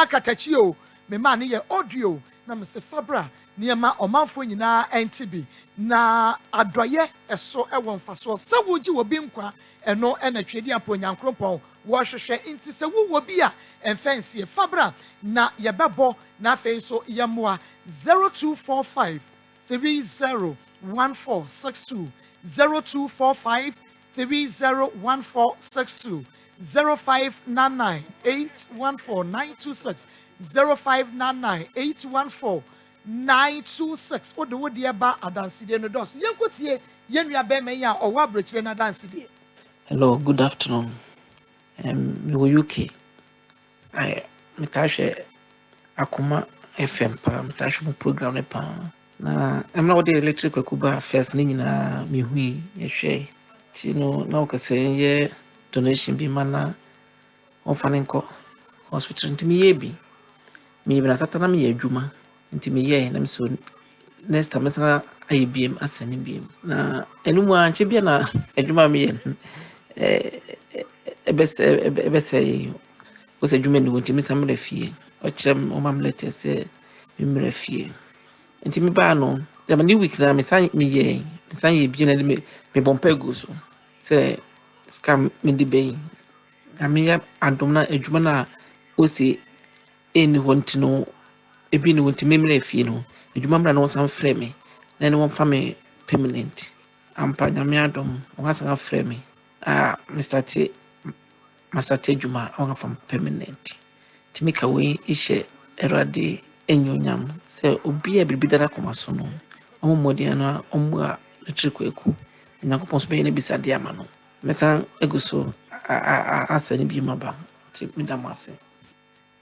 katachi o me ma ne ye audio na me se fabra niema omanfo nyina entibi na adoye eso ewo mfaso se wogi wobi nkwa eno ena twedi aponyankropon wo hwehwe nti se wo bi a enfense fabra na yebebo na afei so yemoa 0245 301462 0245 301462 0599 814926 0599 814 926 what the word ba adanside no dos yenkotie yenua be me ya owa abrochire na adanside. Hello, good afternoon. Me wo UK. Me tashe akuma FM pa me tashe mo program ne pa na na wo de electric kuba first ni nyina me hui ye hwe ti no na wo kase ye donation bi mana ofanenko hospital ntimi ye bi me bi na satana me ye adwuma ntimi ye na me so next time sa IBM asani BM na enu mu anche bia na adwuma me ye ebese o se dwuma ni ntimi sa me fie o chem o mam letter se me fie ntimi ba no ya ni week na me san me ye bi na me bompa go so se scam me di be ya adom na adwuma na o se eni wontino ebi ni wontimi me fie no adwuma mra na o san frɛ me na ne won fa me permanent ampa nyame adom o san frɛ me Mr. T Juma on from permanent timika we ishe erade enyonyam se obi a bibidara komaso no omodi ana omu a etriku eku nyakopon so be ne bisade ama no mesan eguso asani bi maba ti midamase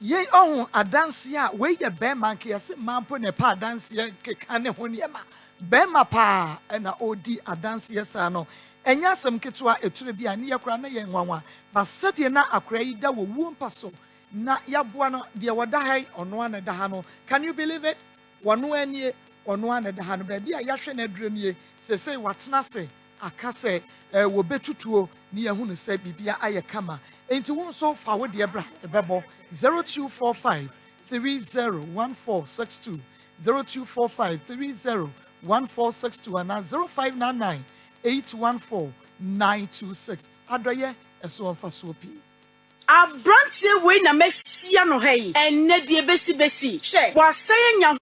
Ye ohun adanse a we ye be man ke yase mampo ne pa adanse ke kane ho niema be ma pa na odi adanse yesa no enya asem ketwa eture bi a ne yakura na ye nwanwa ba sede na akura yi da wo wu mpaso na yaboa no de woda hai ono ana da ha no. Can you believe it? Wono anie ono ana da ha no ba bi a yahwe na aduro nie sese watena se akase wo betutuo ne yehu no se bibia aye kama enti won so fa wo de bra ebebo 0245 301462 0245 301462 and 0599 814 926 adoye eso on fasopi Abrantie we na mesia no hey enne die besi hye wa saye nya